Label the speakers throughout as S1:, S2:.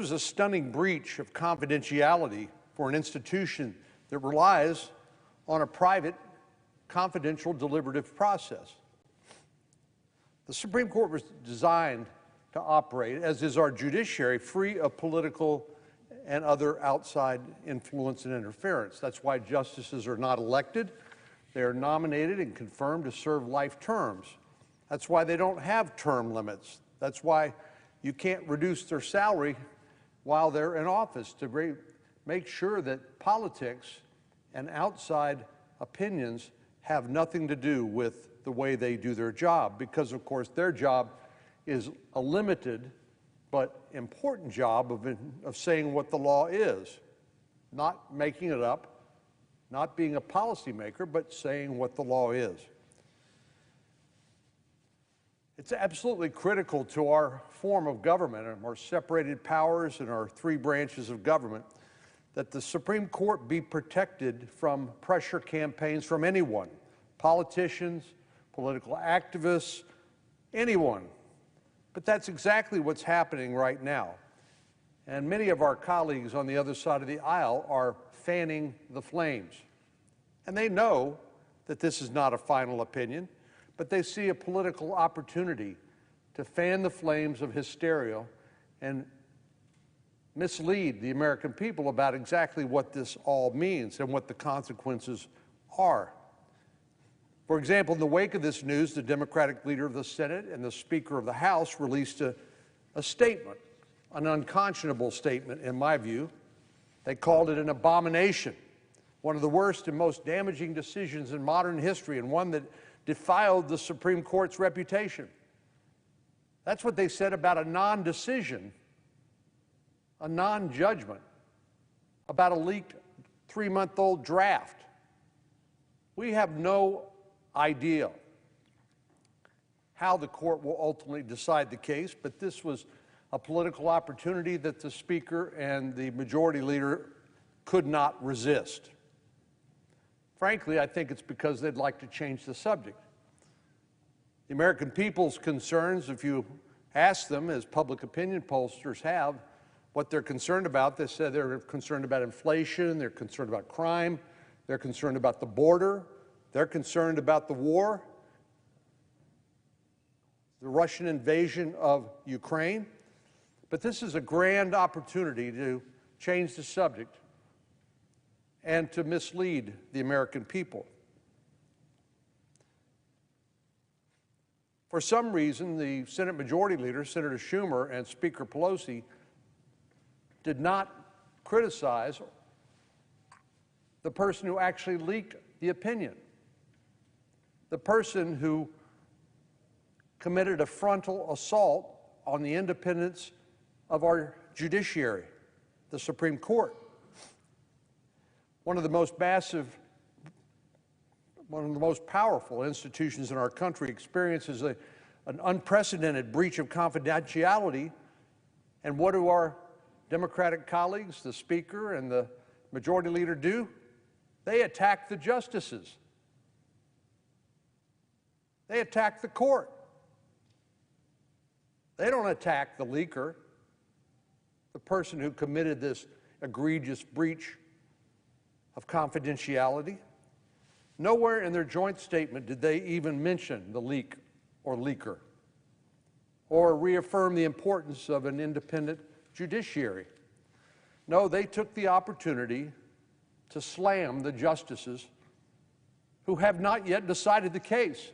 S1: was a stunning breach of confidentiality for an institution that relies on a private, confidential, deliberative process. The Supreme Court was designed to operate, as is our judiciary, free of political and other outside influence and interference. That's why justices are not elected. They are nominated and confirmed to serve life terms. That's why they don't have term limits. That's why you can't reduce their salary while they're in office, to make sure that politics and outside opinions have nothing to do with the way they do their job, because of course their job is a limited but important job of saying what the law is, not making it up, not being a policymaker, but saying what the law is. It's absolutely critical to our form of government and our separated powers and our three branches of government that the Supreme Court be protected from pressure campaigns from anyone, politicians, political activists, anyone. But that's exactly what's happening right now. And many of our colleagues on the other side of the aisle are fanning the flames. And they know that this is not a final opinion, but they see a political opportunity to fan the flames of hysteria and mislead the American people about exactly what this all means and what the consequences are. For example, in the wake of this news, the Democratic leader of the Senate and the Speaker of the House released a statement, an unconscionable statement in my view. They called it an abomination, one of the worst and most damaging decisions in modern history, and one that defiled the Supreme Court's reputation. That's what they said about a non-decision, a non-judgment, about a leaked 3-month-old draft. We have no idea how the court will ultimately decide the case, but this was a political opportunity that the Speaker and the Majority Leader could not resist. Frankly, I think it's because they'd like to change the subject. The American people's concerns, if you ask them, as public opinion pollsters have, what they're concerned about, they said they're concerned about inflation, they're concerned about crime, they're concerned about the border, they're concerned about the war, the Russian invasion of Ukraine. But this is a grand opportunity to change the subject and to mislead the American people. For some reason, the Senate Majority Leader, Senator Schumer, and Speaker Pelosi did not criticize the person who actually leaked the opinion, the person who committed a frontal assault on the independence of our judiciary, the Supreme Court. One of the most powerful institutions in our country experiences an unprecedented breach of confidentiality. And what do our Democratic colleagues, the Speaker and the Majority Leader, do? They attack the justices. They attack the court. They don't attack the leaker, the person who committed this egregious breach of confidentiality. Nowhere in their joint statement did they even mention the leak or leaker, or reaffirm the importance of an independent judiciary. No, they took the opportunity to slam the justices who have not yet decided the case.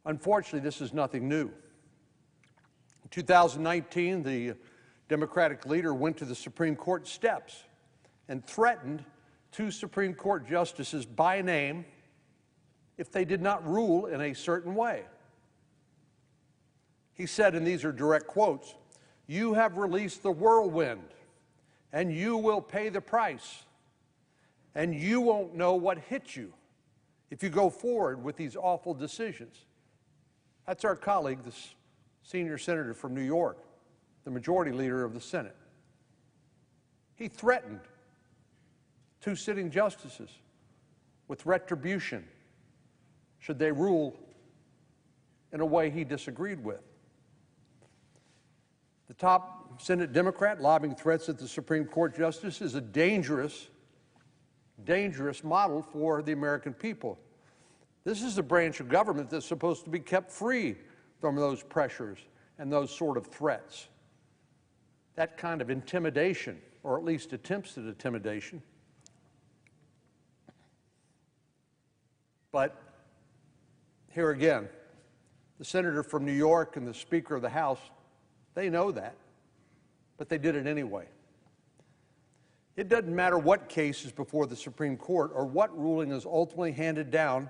S1: Unfortunately, this is nothing new. In 2019, the Democratic leader went to the Supreme Court steps and threatened 2 Supreme Court justices by name if they did not rule in a certain way. He said, and these are direct quotes, "You have released the whirlwind, and you will pay the price, and you won't know what hit you if you go forward with these awful decisions." That's our colleague, the senior senator from New York, the Majority Leader of the Senate. He threatened 2 sitting justices with retribution should they rule in a way he disagreed with. The top Senate Democrat lobbying threats at the Supreme Court justice is a dangerous model for the American people. This is a branch of government that's supposed to be kept free from those pressures and those sort of threats. That kind of intimidation, or at least attempts at intimidation. But here again, the senator from New York and the Speaker of the House, they know that, but they did it anyway. It doesn't matter what case is before the Supreme Court or what ruling is ultimately handed down,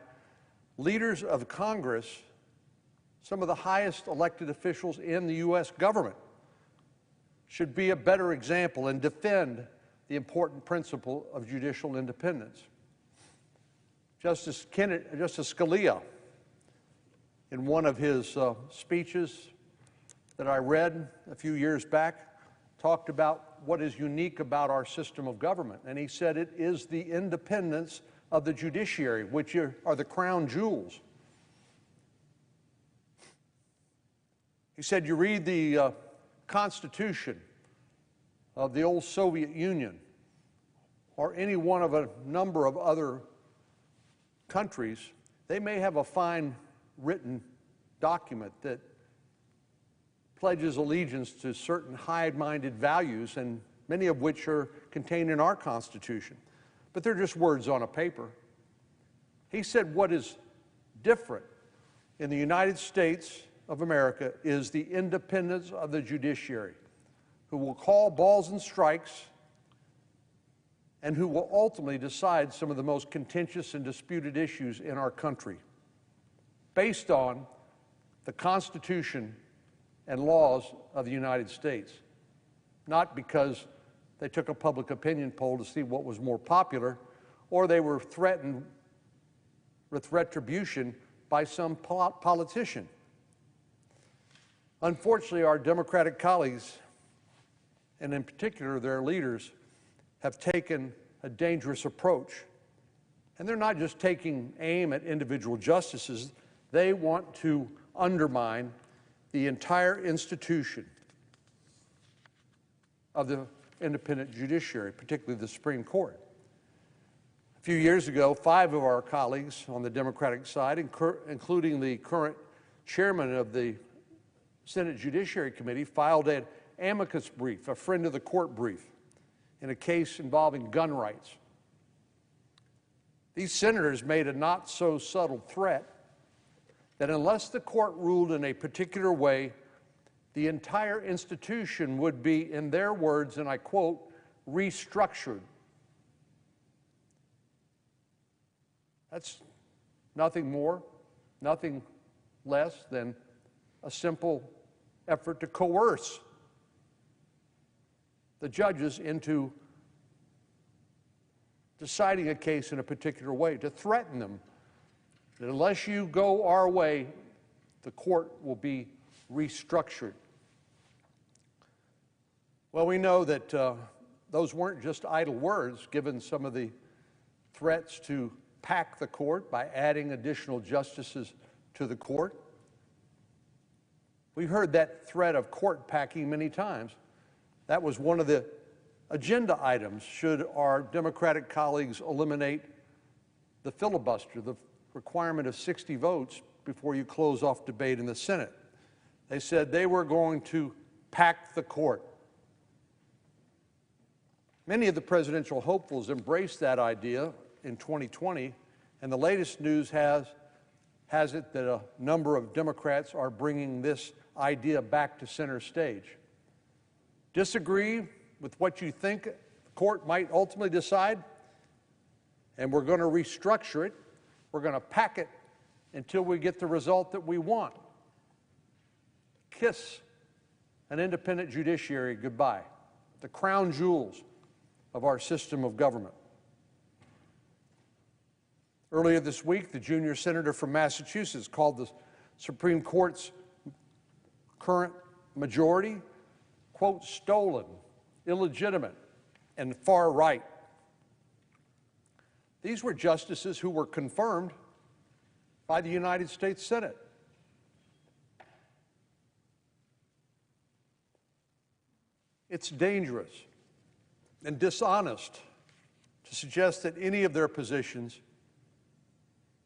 S1: leaders of Congress, some of the highest elected officials in the U.S. government, should be a better example and defend the important principle of judicial independence. Justice Scalia, in one of his speeches that I read a few years back, talked about what is unique about our system of government. And he said it is the independence of the judiciary, which are the crown jewels. He said, you read the Constitution of the old Soviet Union or any one of a number of other countries, they may have a fine written document that pledges allegiance to certain high-minded values, and many of which are contained in our Constitution. But they're just words on a paper. He said what is different in the United States of America is the independence of the judiciary, who will call balls and strikes and who will ultimately decide some of the most contentious and disputed issues in our country based on the Constitution and laws of the United States, not because they took a public opinion poll to see what was more popular, or they were threatened with retribution by some politician. Unfortunately, our Democratic colleagues, and in particular their leaders, have taken a dangerous approach. And they're not just taking aim at individual justices, they want to undermine the entire institution of the independent judiciary, particularly the Supreme Court. A few years ago, 5 of our colleagues on the Democratic side, including the current chairman of the Senate Judiciary Committee, filed an amicus brief, a friend of the court brief, in a case involving gun rights. These senators made a not-so-subtle threat that unless the court ruled in a particular way, the entire institution would be, in their words, and I quote, restructured. That's nothing more, nothing less than a simple effort to coerce the judges into deciding a case in a particular way, to threaten them that unless you go our way, the court will be restructured. Well, we know that those weren't just idle words, given some of the threats to pack the court by adding additional justices to the court. We've heard that threat of court packing many times. That was one of the agenda items should our Democratic colleagues eliminate the filibuster, the requirement of 60 votes before you close off debate in the Senate. They said they were going to pack the court. Many of the presidential hopefuls embraced that idea in 2020, and the latest news has it that a number of Democrats are bringing this idea back to center stage. Disagree with what you think the court might ultimately decide, and we're going to restructure it. We're going to pack it until we get the result that we want. Kiss an independent judiciary goodbye, the crown jewels of our system of government. Earlier this week, the junior senator from Massachusetts called the Supreme Court's current majority, quote, stolen, illegitimate, and far right. These were justices who were confirmed by the United States Senate. It's dangerous and dishonest to suggest that any of their positions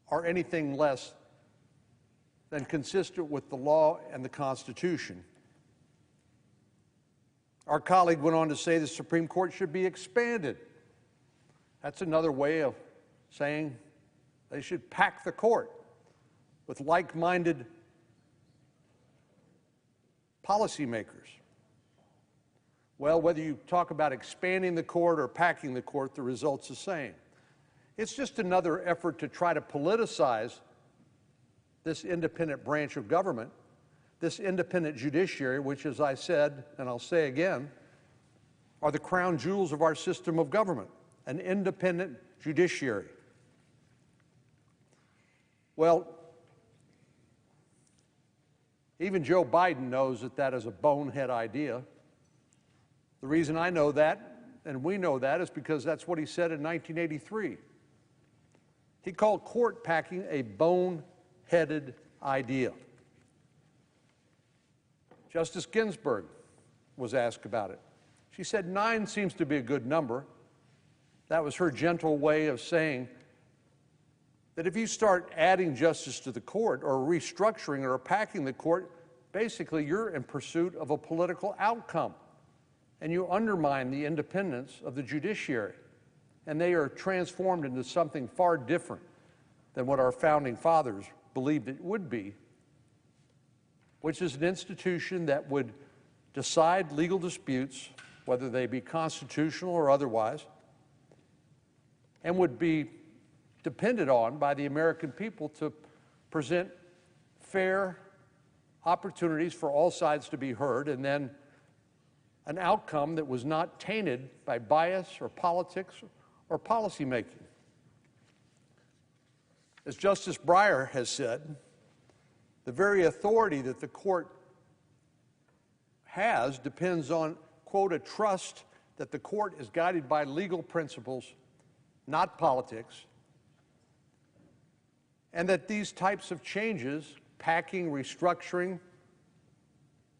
S1: are anything less than consistent with the law and the Constitution. Our colleague went on to say the Supreme Court should be expanded. That's another way of saying they should pack the court with like-minded policymakers. Well, whether you talk about expanding the court or packing the court, the result's the same. It's just another effort to try to politicize this independent branch of government, this independent judiciary, which, as I said, and I'll say again, are the crown jewels of our system of government, an independent judiciary. Well, even Joe Biden knows that that is a bonehead idea. The reason I know that, and we know that, is because that's what he said in 1983. He called court packing a bone-headed idea. Justice Ginsburg was asked about it. She said 9 seems to be a good number. That was her gentle way of saying that if you start adding justice to the court or restructuring or packing the court, basically you're in pursuit of a political outcome and you undermine the independence of the judiciary. And they are transformed into something far different than what our founding fathers believed it would be, which is an institution that would decide legal disputes, whether they be constitutional or otherwise, and would be depended on by the American people to present fair opportunities for all sides to be heard, and then an outcome that was not tainted by bias or politics or policymaking. As Justice Breyer has said, the very authority that the court has depends on, quote, a trust that the court is guided by legal principles, not politics, and that these types of changes, packing, restructuring,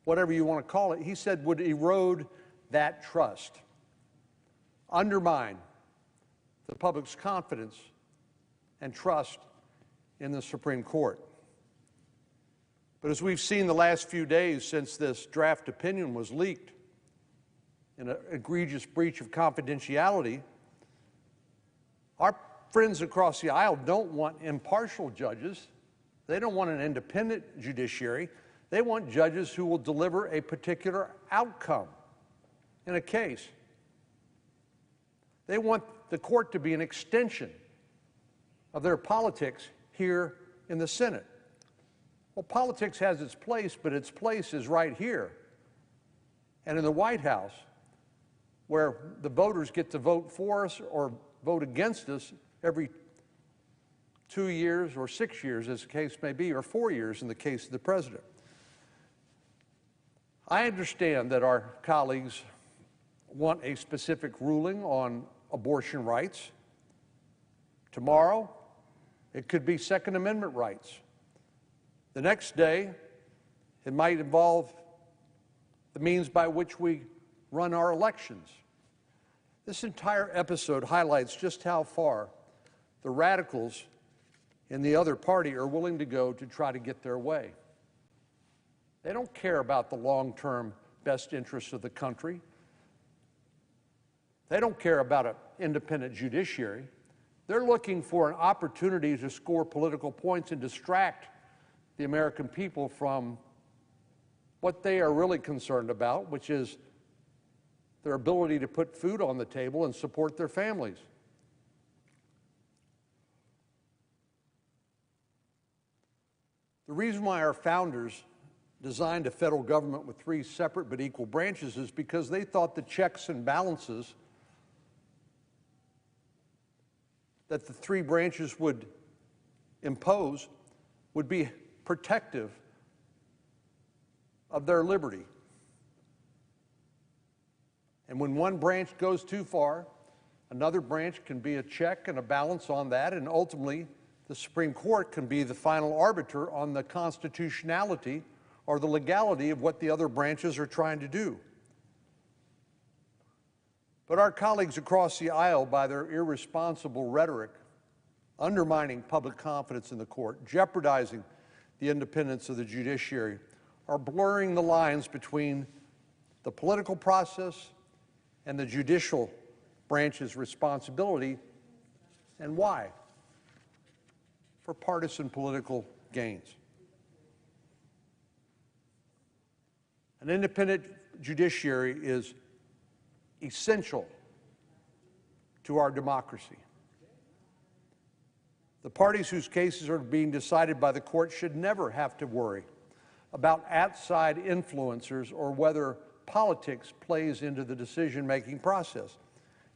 S1: whatever you want to call it, he said would erode that trust, undermine the public's confidence and trust in the Supreme Court. But as we've seen the last few days since this draft opinion was leaked in an egregious breach of confidentiality, our friends across the aisle don't want impartial judges. They don't want an independent judiciary. They want judges who will deliver a particular outcome in a case. They want the court to be an extension of their politics here in the Senate. Well, politics has its place, but its place is right here and in the White House, where the voters get to vote for us or vote against us every 2 years or 6 years, as the case may be, or 4 years in the case of the president. I understand that our colleagues want a specific ruling on abortion rights. Tomorrow, it could be Second Amendment rights. The next day, it might involve the means by which we run our elections. This entire episode highlights just how far the radicals in the other party are willing to go to try to get their way. They don't care about the long-term best interests of the country. They don't care about an independent judiciary. They're looking for an opportunity to score political points and distract the American people from what they are really concerned about, which is their ability to put food on the table and support their families. The reason why our founders designed a federal government with 3 separate but equal branches is because they thought the checks and balances that the 3 branches would impose would be protective of their liberty. And when one branch goes too far, another branch can be a check and a balance on that, and ultimately the Supreme Court can be the final arbiter on the constitutionality or the legality of what the other branches are trying to do. But our colleagues across the aisle, by their irresponsible rhetoric, undermining public confidence in the court, jeopardizing the independence of the judiciary, are blurring the lines between the political process and the judicial branch's responsibility. And why? For partisan political gains. An independent judiciary is essential to our democracy. The parties whose cases are being decided by the court should never have to worry about outside influencers or whether politics plays into the decision-making process.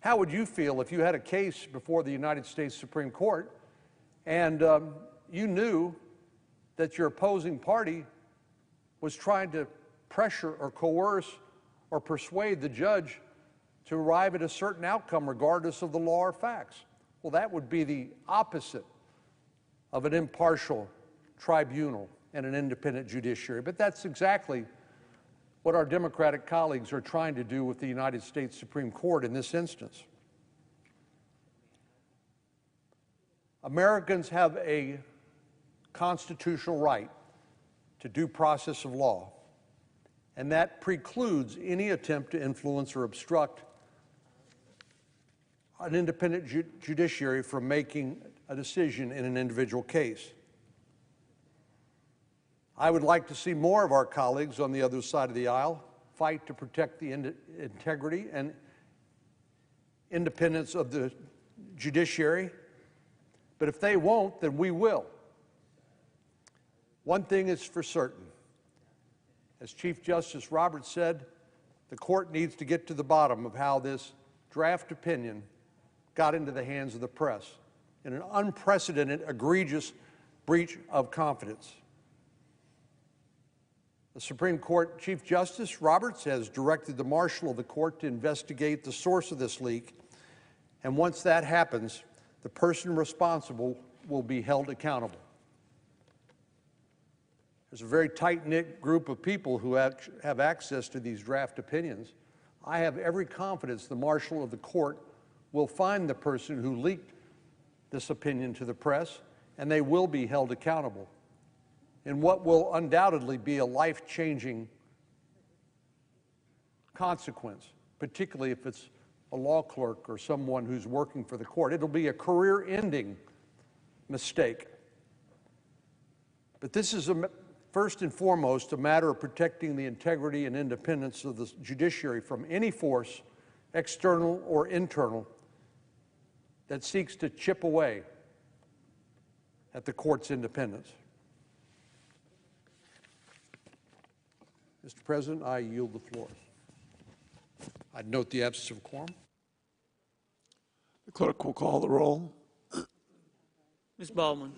S1: How would you feel if you had a case before the United States Supreme Court and you knew that your opposing party was trying to pressure or coerce or persuade the judge to arrive at a certain outcome regardless of the law or facts? Well, that would be the opposite of an impartial tribunal and an independent judiciary. But that's exactly what our Democratic colleagues are trying to do with the United States Supreme Court in this instance. Americans have a constitutional right to due process of law, and that precludes any attempt to influence or obstruct an independent judiciary from making a decision in an individual case. I would like to see more of our colleagues on the other side of the aisle fight to protect the integrity and independence of the judiciary, but if they won't, then we will. One thing is for certain. As Chief Justice Roberts said, the court needs to get to the bottom of how this draft opinion got into the hands of the press in an unprecedented, egregious breach of confidence. The Supreme Court Chief Justice Roberts has directed the Marshal of the Court to investigate the source of this leak, and once that happens, the person responsible will be held accountable. There's a very tight-knit group of people who have access to these draft opinions. I have every confidence the Marshal of the Court will find the person who leaked this opinion to the press, and they will be held accountable in what will undoubtedly be a life-changing consequence, particularly if it's a law clerk or someone who's working for the court. It'll be a career-ending mistake. But this is, first and foremost, a matter of protecting the integrity and independence of the judiciary from any force, external or internal, that seeks to chip away at the court's independence. Mr. President, I yield the floor. I'd note the absence of quorum.
S2: The clerk will call the roll.
S3: Ms. Baldwin.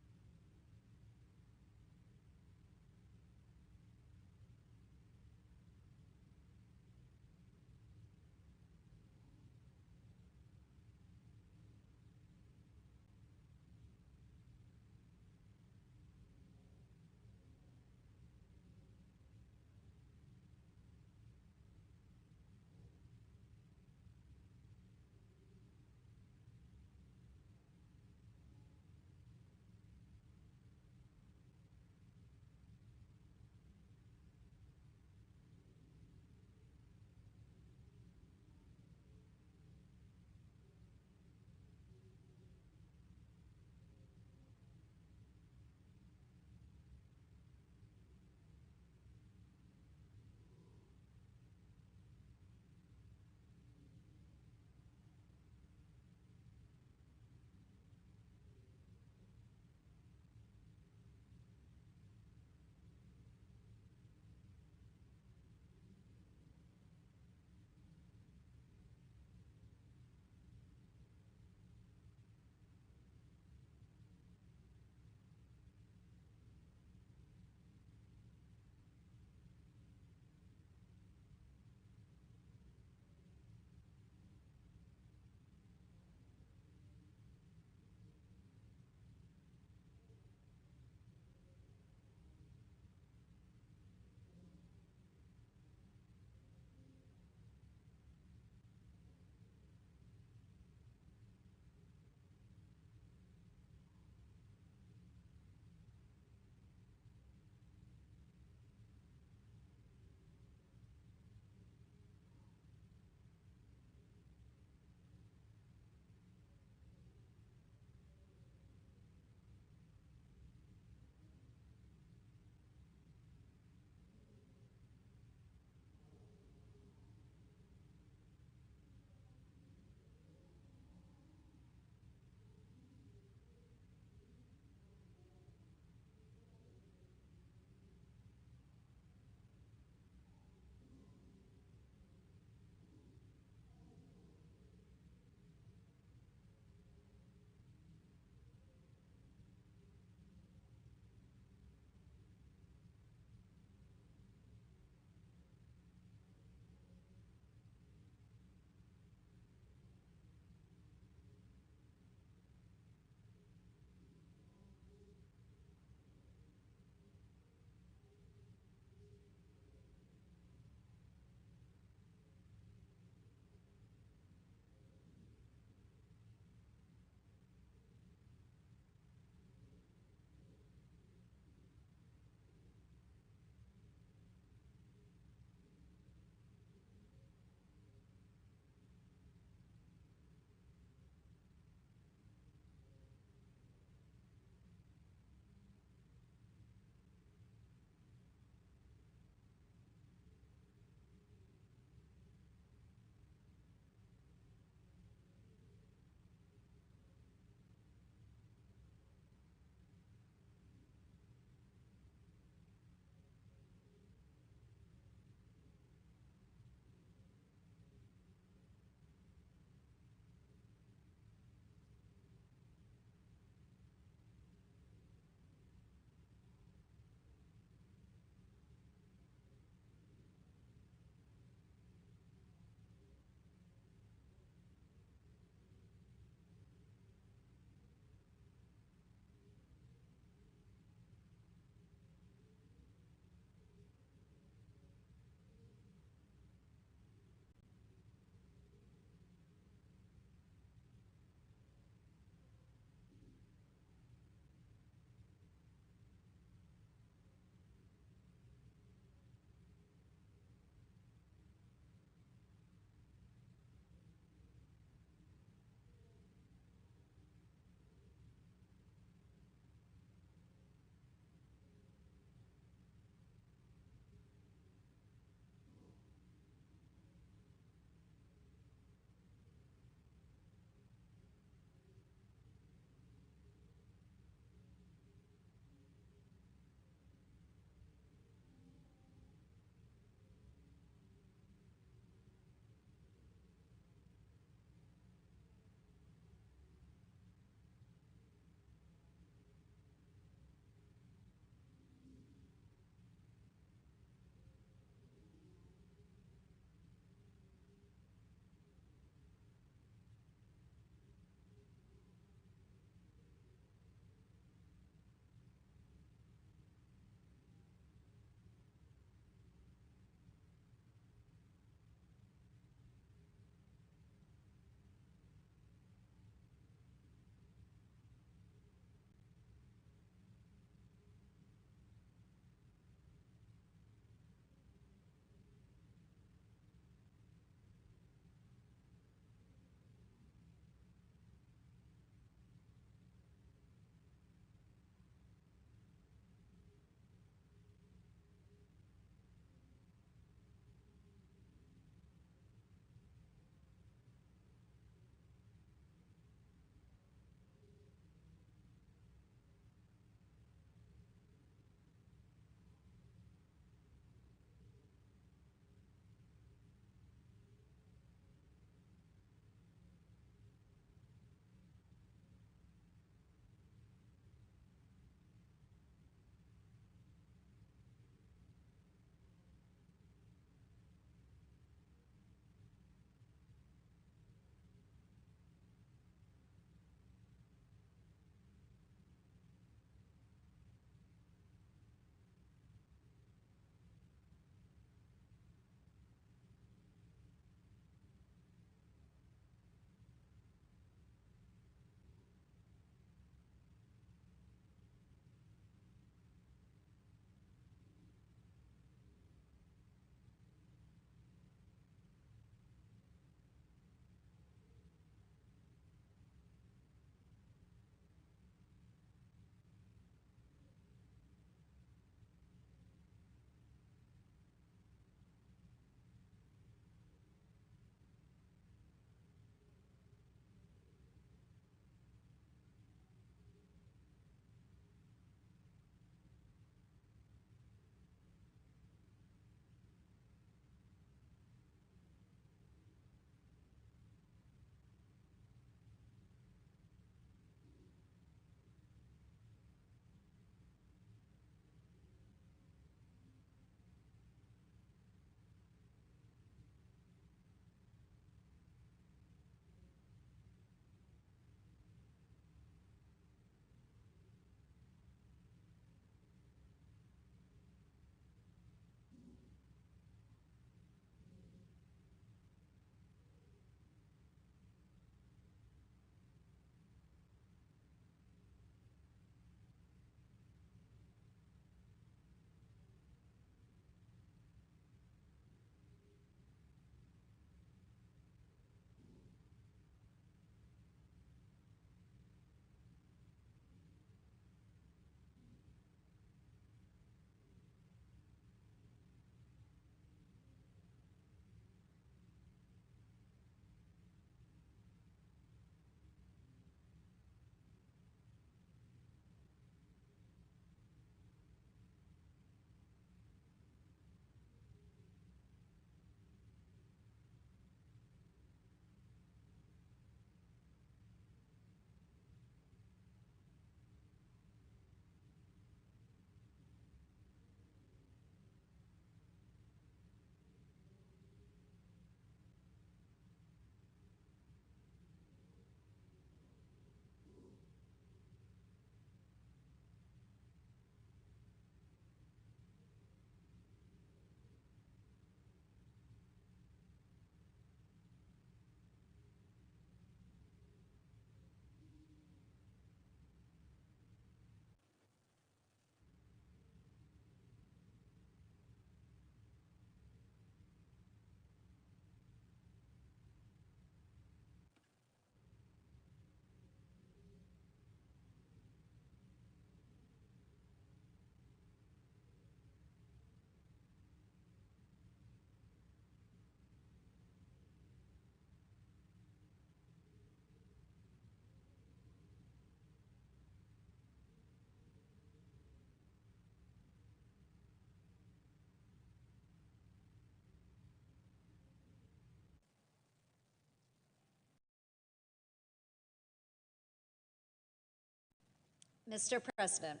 S4: Mr. President.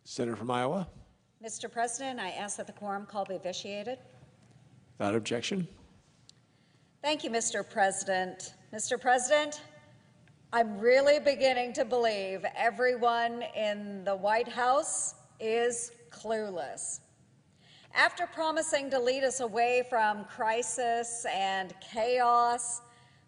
S2: Senator from Iowa.
S4: Mr. President, I ask that the quorum call be vitiated.
S2: Without objection.
S4: Thank you, Mr. President. Mr. President, I'm really beginning to believe everyone in the White House is clueless. After promising to lead us away from crisis and chaos,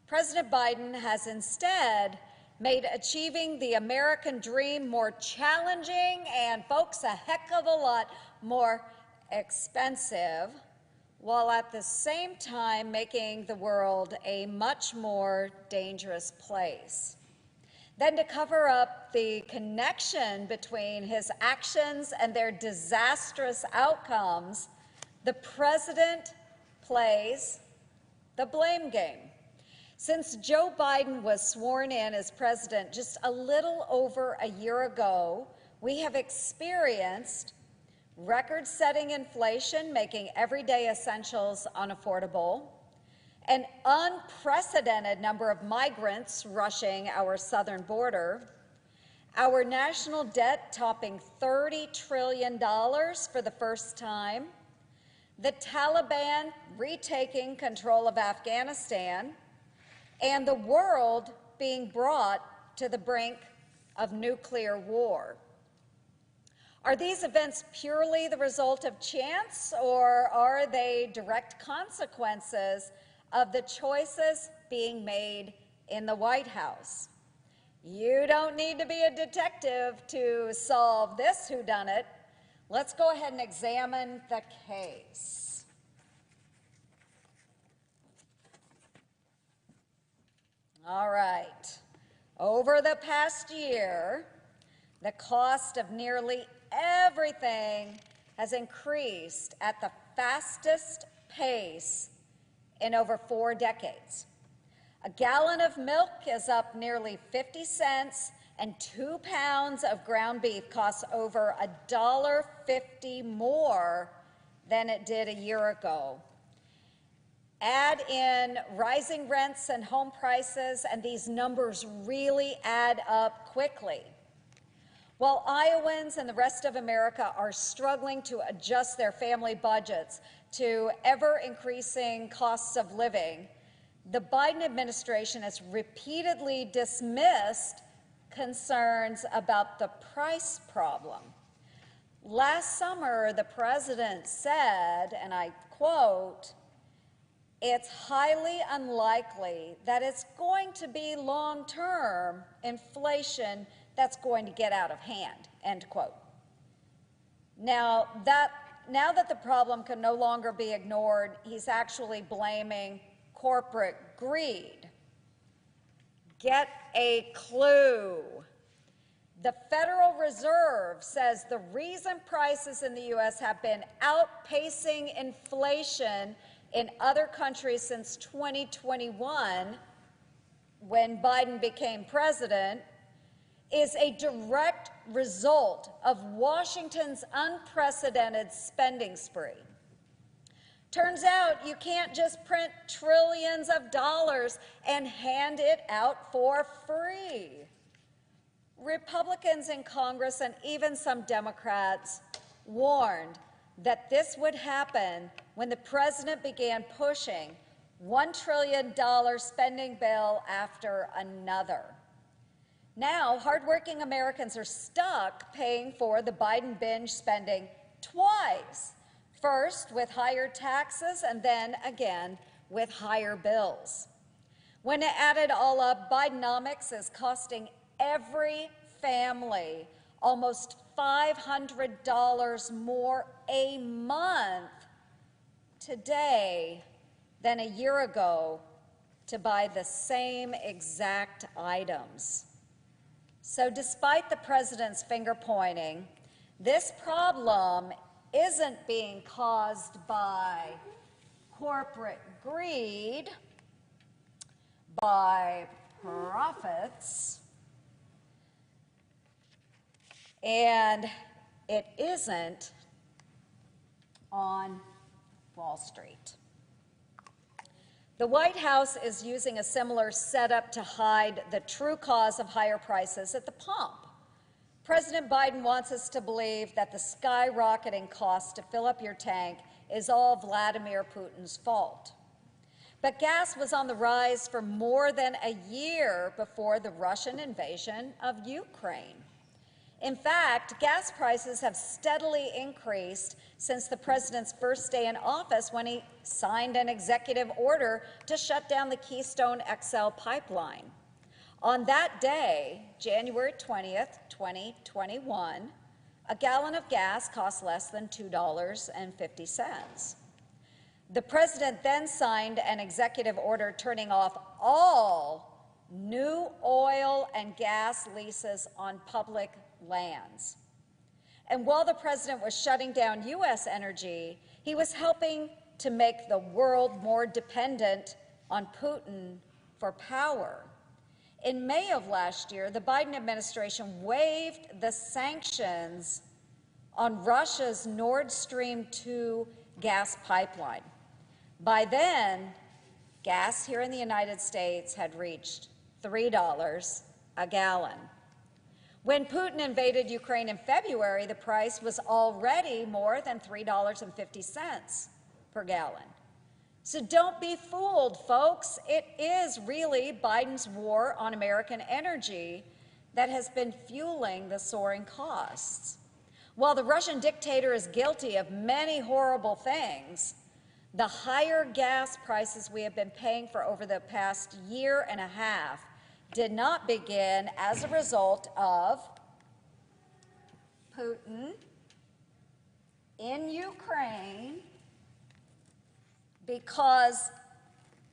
S4: President Biden has instead made achieving the American dream more challenging and, folks, a heck of a lot more expensive, while at the same time making the world a much more dangerous place. Then, to cover up the connection between his actions and their disastrous outcomes, the president plays the blame game. Since Joe Biden was sworn in as president just a little over a year ago, we have experienced record-setting inflation, making everyday essentials unaffordable, an unprecedented number of migrants rushing our southern border, our national debt topping $30 trillion for the first time, the Taliban retaking control of Afghanistan, and the world being brought to the brink of nuclear war. Are these events purely the result of chance, or are they direct consequences of the choices being made in the White House? You don't need to be a detective to solve this whodunit. Let's go ahead and examine the case. All right. Over the past year, the cost of nearly everything has increased at the fastest pace in over 4 decades. A gallon of milk is up nearly 50 cents, and 2 pounds of ground beef costs over $1.50 more than it did a year ago. Add in rising rents and home prices, and these numbers really add up quickly. While Iowans and the rest of America are struggling to adjust their family budgets to ever-increasing costs of living, the Biden administration has repeatedly dismissed concerns about the price problem. Last summer, the president said, and I quote, "It's highly unlikely that it's going to be long-term inflation that's going to get out of hand," end quote. Now that the problem can no longer be ignored, he's actually blaming corporate greed. Get a clue. The Federal Reserve says the reason prices in the U.S. have been outpacing inflation in other countries since 2021, when Biden became president, is a direct result of Washington's unprecedented spending spree. Turns out you can't just print trillions of dollars and hand it out for free. Republicans in Congress and even some Democrats warned that this would happen when the president began pushing $1 trillion spending bill after another. Now, hardworking Americans are stuck paying for the Biden binge spending twice, first with higher taxes and then again with higher bills. When it added all up, Bidenomics is costing every family almost $500 more a month today than a year ago to buy the same exact items. So despite the president's finger pointing, this problem isn't being caused by corporate greed, by profits, and it isn't on Wall Street. The White House is using a similar setup to hide the true cause of higher prices at the pump. President Biden wants us to believe that the skyrocketing cost to fill up your tank is all Vladimir Putin's fault. But gas was on the rise for more than a year before the Russian invasion of Ukraine. In fact, gas prices have steadily increased since the president's first day in office, when he signed an executive order to shut down the Keystone XL pipeline. On that day, January 20th, 2021, a gallon of gas cost less than $2.50. The president then signed an executive order turning off all new oil and gas leases on public lands. And while the president was shutting down U.S. energy, he was helping to make the world more dependent on Putin for power. In May of last year, the Biden administration waived the sanctions on Russia's Nord Stream 2 gas pipeline. By then, gas here in the United States had reached $3 a gallon. When Putin invaded Ukraine in February, the price was already more than $3.50 per gallon. So don't be fooled, folks. It is really Biden's war on American energy that has been fueling the soaring costs. While the Russian dictator is guilty of many horrible things, the higher gas prices we have been paying for over the past year and a half did not begin as a result of Putin in Ukraine because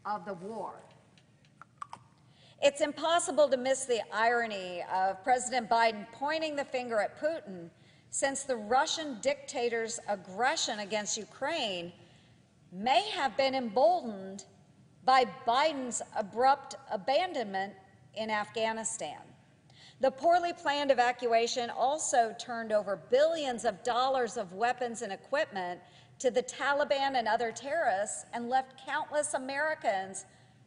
S4: of the war. It's impossible to miss the irony of President Biden pointing the finger at Putin, since the Russian dictator's aggression against Ukraine may have been emboldened by Biden's abrupt abandonment in Afghanistan. The poorly planned evacuation also turned over billions of dollars of weapons and equipment to the Taliban and other terrorists and left countless Americans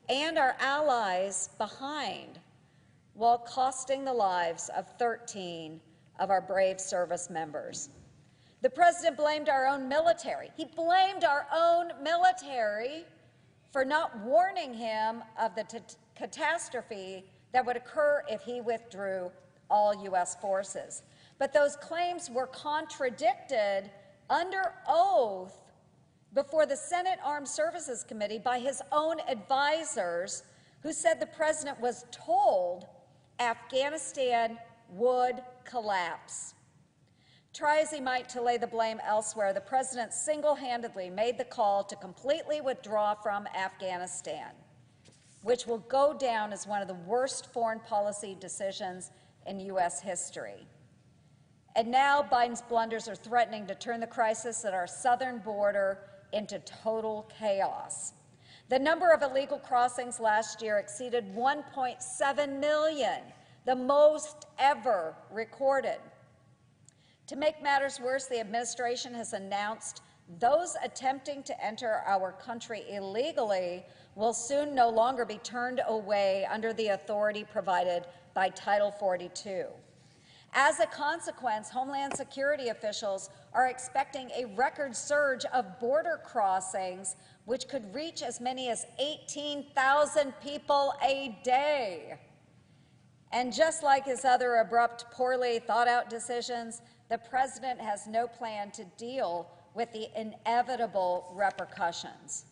S4: and our allies behind, while costing the lives of 13 of our brave service members. The president blamed our own military. He blamed our own military for not warning him of the catastrophe that would occur if he withdrew all U.S. forces. But those claims were contradicted under oath before the Senate Armed Services Committee by his own advisors, who said the president was told Afghanistan would collapse. Try as he might to lay the blame elsewhere, the president single-handedly made the call to completely withdraw from Afghanistan, which will go down as one of the worst foreign policy decisions in U.S. history. And now Biden's blunders are threatening to turn the crisis at our southern border into total chaos. The number of illegal crossings last year exceeded 1.7 million, the most ever recorded. To make matters worse, the administration has announced those attempting to enter our country illegally will soon no longer be turned away under the authority provided by Title 42. As a consequence, Homeland Security officials are expecting a record surge of border crossings, which could reach as many as 18,000 people a day. And just like his other abrupt, poorly thought-out decisions, the president has no plan to deal with the inevitable repercussions.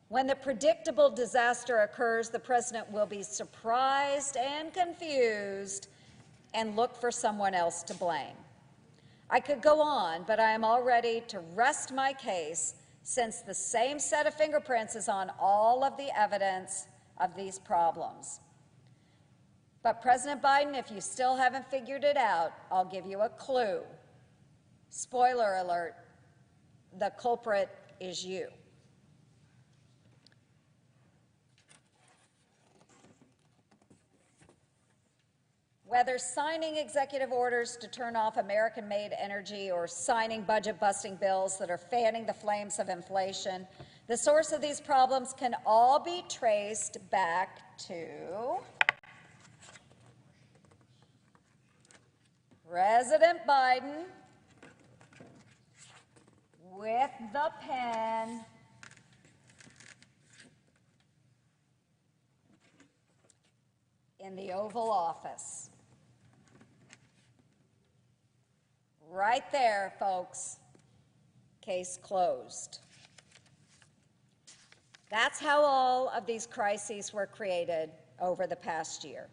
S4: When the predictable disaster occurs, the president will be surprised and confused and look for someone else to blame. I could go on, but I am all ready to rest my case, since the same set of fingerprints is on all of the evidence of these problems. But President Biden, if you still haven't figured it out, I'll give you a clue. Spoiler alert, the culprit is you. Whether signing executive orders to turn off American-made energy or signing budget-busting bills that are fanning the flames of inflation, The source of these problems can all be traced back to President Biden with the pen in the Oval Office. Right there, folks. Case closed. That's how all of these crises were created over the past year.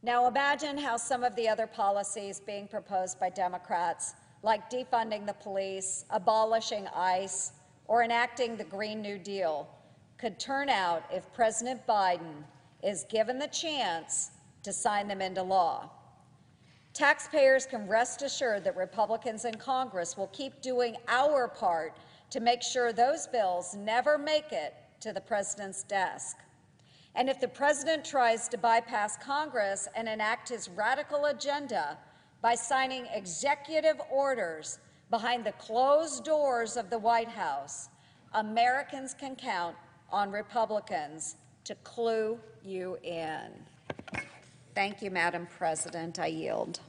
S4: Now imagine how some of the other policies being proposed by Democrats, like defunding the police, abolishing ICE, or enacting the Green New Deal, could turn out if President Biden is given the chance to sign them into law. Taxpayers can rest assured that Republicans in Congress will keep doing our part to make sure those bills never make it to the president's desk. And if the president tries to bypass Congress and enact his radical agenda by signing executive orders behind the closed doors of the White House, Americans can count on Republicans to clue you in. Thank you, Madam President. I yield.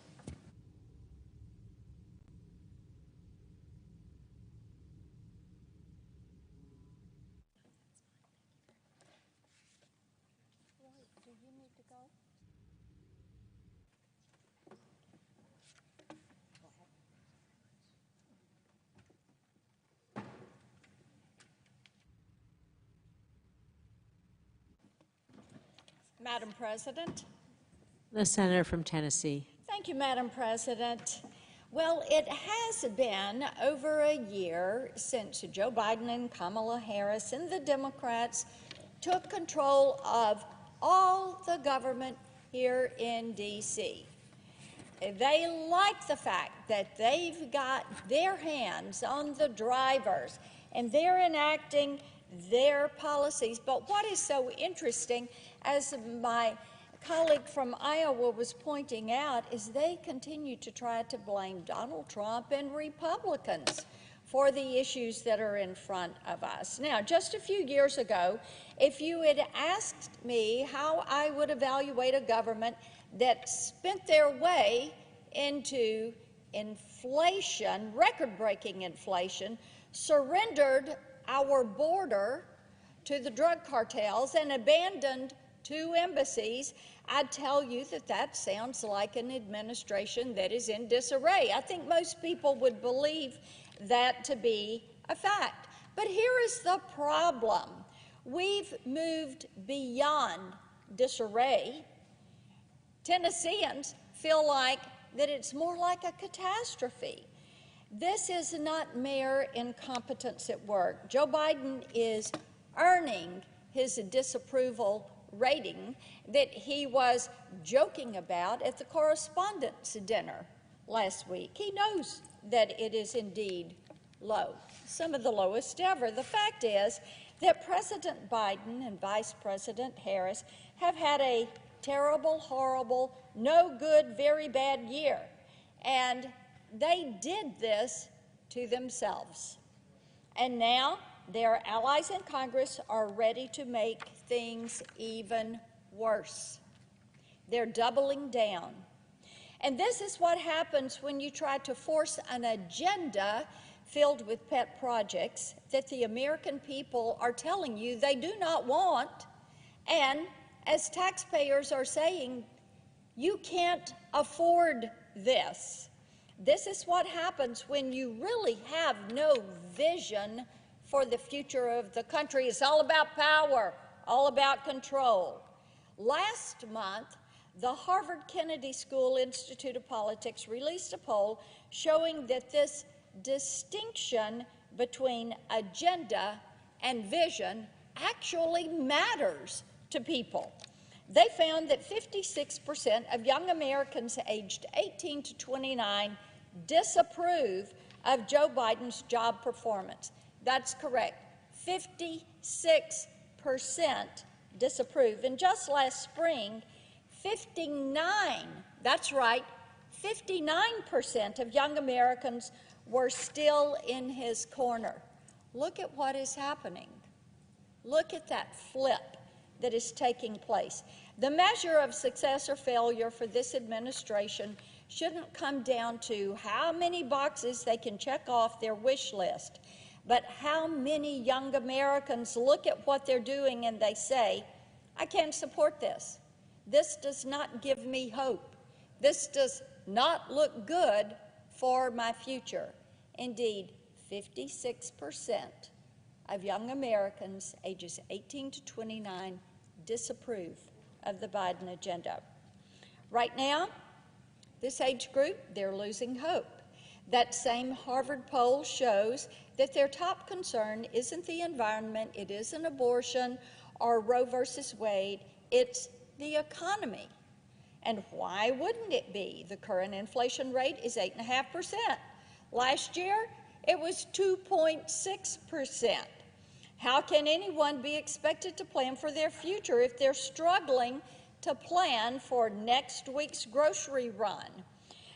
S4: Madam President.
S5: The senator from Tennessee.
S4: Thank you, Madam President. Well, it has been over a year since Joe Biden and Kamala Harris and the Democrats took control of all the government here in D.C. They like the fact that they've got their hands on the drivers and they're enacting their policies. But what is so interesting, as my colleague from Iowa was pointing out, is they continue to try to blame Donald Trump and Republicans for the issues that are in front of us. Now, just a few years ago, if you had asked me how I would evaluate a government that spent their way into inflation, record-breaking inflation, surrendered our border to the drug cartels and abandoned 2 embassies, I'd tell you that that sounds like an administration that is in disarray. I think most people would believe that to be a fact. But here is the problem. We've moved beyond disarray. Tennesseans feel like that it's more like a catastrophe. This is not mere incompetence at work. Joe Biden is earning his disapproval rating that he was joking about at the correspondents' dinner last week. He knows that it is indeed low, some of the lowest ever. The fact is that President Biden and Vice President Harris have had a terrible, horrible, no good, very bad year. And they did this to themselves. And now their allies in Congress are ready to make things even worse. They're doubling down. And this is what happens when you try to force an agenda filled with pet projects that the American people are telling you they do not want. And as taxpayers are saying, you can't afford this. This is what happens when you really have no vision for the future of the country. It's all about power, all about control. Last month, the Harvard Kennedy School Institute of Politics released a poll showing that this distinction between agenda and vision actually matters to people. They found that 56% of young Americans aged 18 to 29 disapprove of Joe Biden's job performance. That's correct. 56% disapprove. And just last spring, 59% of young Americans were still in his corner. look at what is happening. Look at that flip that is taking place. The measure of success or failure for this administration shouldn't come down to how many boxes they can check off their wish list, but how many young Americans look at what they're doing and they say, I can't support this. This does not give me hope. This does not look good for my future. Indeed, 56% of young Americans ages 18 to 29 disapprove of the Biden agenda. Right now, this age group, they're losing hope. That same Harvard poll shows that their top concern isn't the environment, it isn't abortion or Roe versus Wade, it's the economy. And why wouldn't it be? The current inflation rate is 8.5%. Last year, it was 2.6%. How can anyone be expected to plan for their future if they're struggling to plan for next week's grocery run?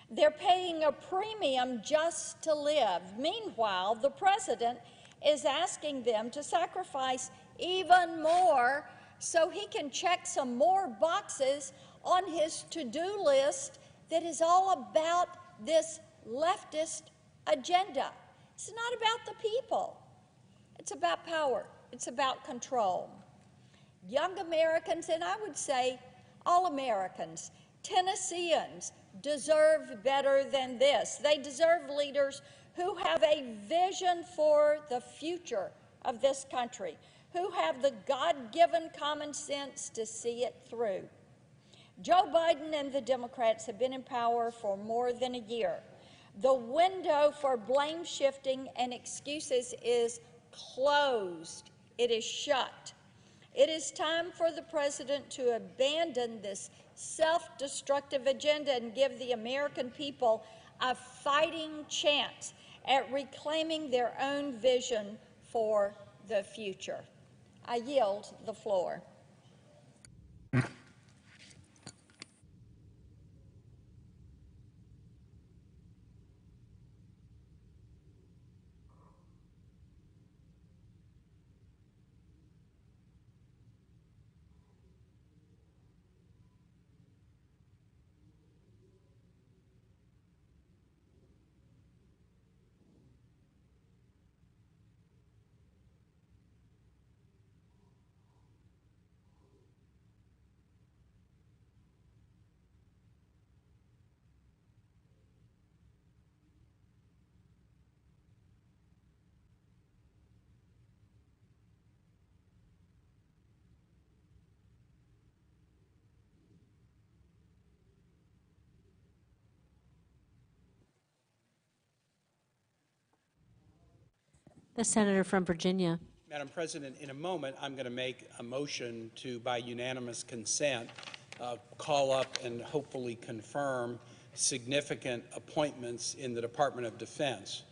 S4: They're paying a premium just to live. Meanwhile, the president is asking them to sacrifice even more so he can check some more boxes on his to-do list that is all about this leftist agenda. It's not about the people. It's about power. It's about control. Young Americans, and I would say all Americans, Tennesseans, deserve better than this. They deserve leaders who have a vision for the future of this country, who have the God-given common sense to see it through. Joe Biden and the Democrats have been in power for more than a year. The window for blame shifting and excuses is closed. It is shut. It is time for the president to abandon this self-destructive agenda and give the American people a fighting chance at reclaiming their own vision for the future. I yield the floor.
S5: The senator from Virginia.
S6: Madam President, in a moment, I'm going to make a motion to, by unanimous consent, call up and hopefully confirm significant appointments in the Department of Defense.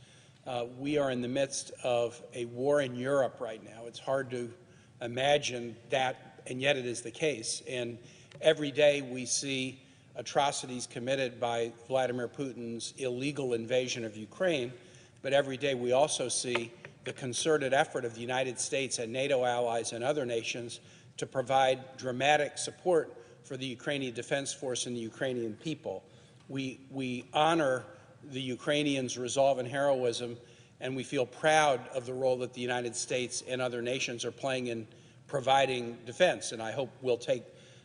S6: We are in the midst of a war in Europe right now. It's hard to imagine that, and yet it is the case. And every day we see atrocities committed by Vladimir Putin's illegal invasion of Ukraine, but every day we also see the concerted effort of the United States and NATO allies and other nations to provide dramatic support for the Ukrainian Defense Force and the Ukrainian people. We honor the Ukrainians' resolve and heroism, and we feel proud of the role that the United States and other nations are playing in providing defense, and I hope we'll take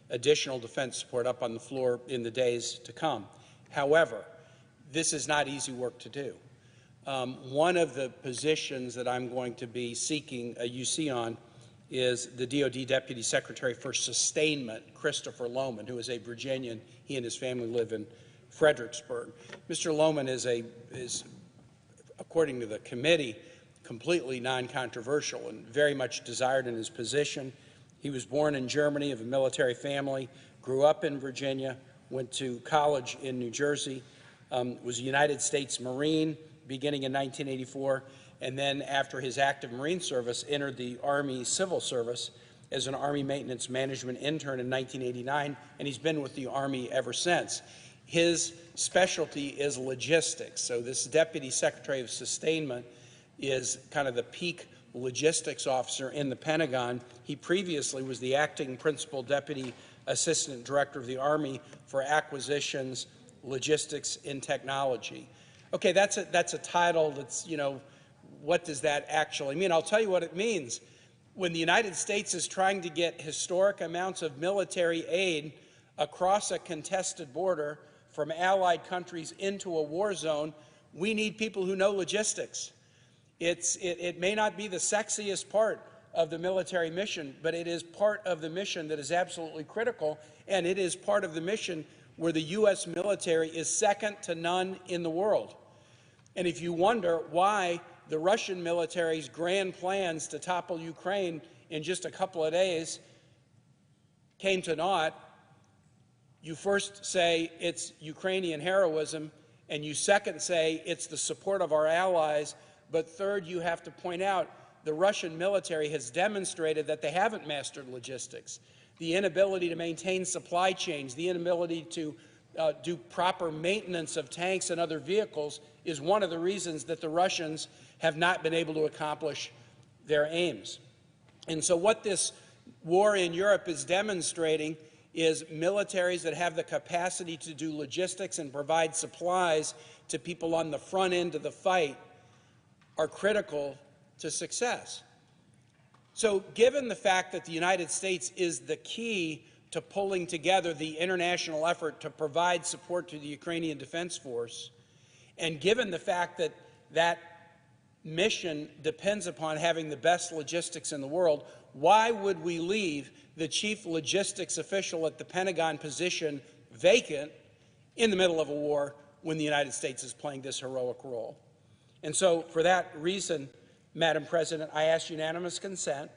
S6: additional defense support up on the floor in the days to come. However, this is not easy work to do. One of the positions that I'm going to be seeking a UC on is the DoD Deputy Secretary for Sustainment, Christopher Lohman, who is a Virginian. He and his family live in Fredericksburg. Mr. Lohman is, according to the committee, completely non-controversial and very much desired in his position. He was born in Germany of a military family, grew up in Virginia, went to college in New Jersey, was a United States Marine beginning in 1984, and then after his active Marine service, entered the Army Civil Service as an Army Maintenance Management intern in 1989, and he's been with the Army ever since. His specialty is logistics, so this Deputy Secretary of Sustainment is kind of the peak logistics officer in the Pentagon. He previously was the acting principal deputy assistant director of the Army for acquisitions, logistics, and technology. Okay, that's a title that's, what does that actually mean? I'll tell you what it means. When the United States is trying to get historic amounts of military aid across a contested border from allied countries into a war zone, we need people who know logistics. It may not be the sexiest part of the military mission, but it is part of the mission that is absolutely critical, and it is part of the mission where the U.S. military is second to none in the world. And if you wonder why the Russian military's grand plans to topple Ukraine in just a couple of days came to naught, you first say it's Ukrainian heroism, and you second say it's the support of our allies, but third, you have to point out the Russian military has demonstrated that they haven't mastered logistics. The inability to maintain supply chains, the inability to do proper maintenance of tanks and other vehicles is one of the reasons that the Russians have not been able to accomplish their aims. And so what this war in Europe is demonstrating is militaries that have the capacity to do logistics and provide supplies to people on the front end of the fight are critical to success. So given the fact that the United States is the key to pulling together the international effort to provide support to the Ukrainian Defense Force, and given the fact that that mission depends upon having the best logistics in the world, why would we leave the chief logistics official at the Pentagon position vacant in the middle of a war when the United States is playing this heroic role? And so for that reason, Madam President, I ask unanimous consent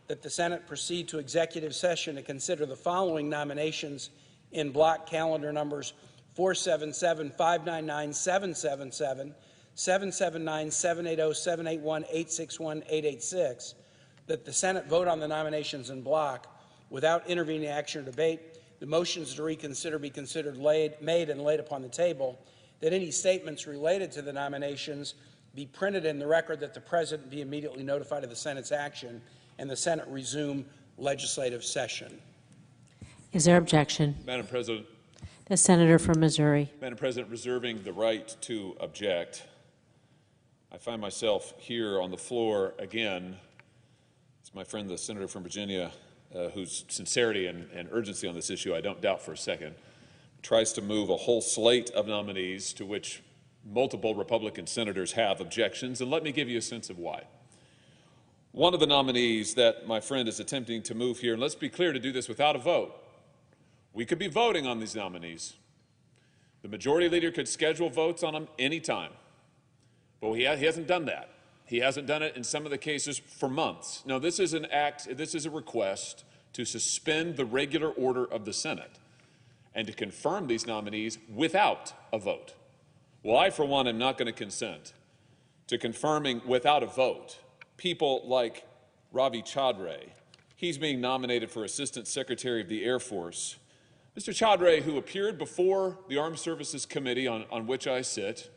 S6: that the Senate proceed to executive session to consider the following nominations in block calendar numbers 477, 599, 777, 779, 780, 781, 861, 886, that the Senate vote on the nominations in block without intervening action or debate, the motions to reconsider be considered made and laid upon the table, that any statements related to the nominations be printed in the record, that the President be immediately notified of the Senate's action, and the Senate resume legislative session.
S5: Is there objection?
S7: Madam President.
S5: The senator from Missouri.
S7: Madam President, reserving the right to object, I find myself here on the floor again. It's my friend, the senator from Virginia, whose sincerity and urgency on this issue I don't doubt for a second, tries to move a whole slate of nominees to which multiple Republican senators have objections, and let me give you a sense of why. One of the nominees that my friend is attempting to move here, and let's be clear, to do this without a vote. We could be voting on these nominees. The majority leader could schedule votes on them any time, but he hasn't done that. He hasn't done it in some of the cases for months. No, this is a request to suspend the regular order of the Senate and to confirm these nominees without a vote. Well, I, for one, am not going to consent to confirming without a vote people like Ravi Chaudhry. He's being nominated for Assistant Secretary of the Air Force. Mr. Chaudhry, who appeared before the Armed Services Committee on which I sit,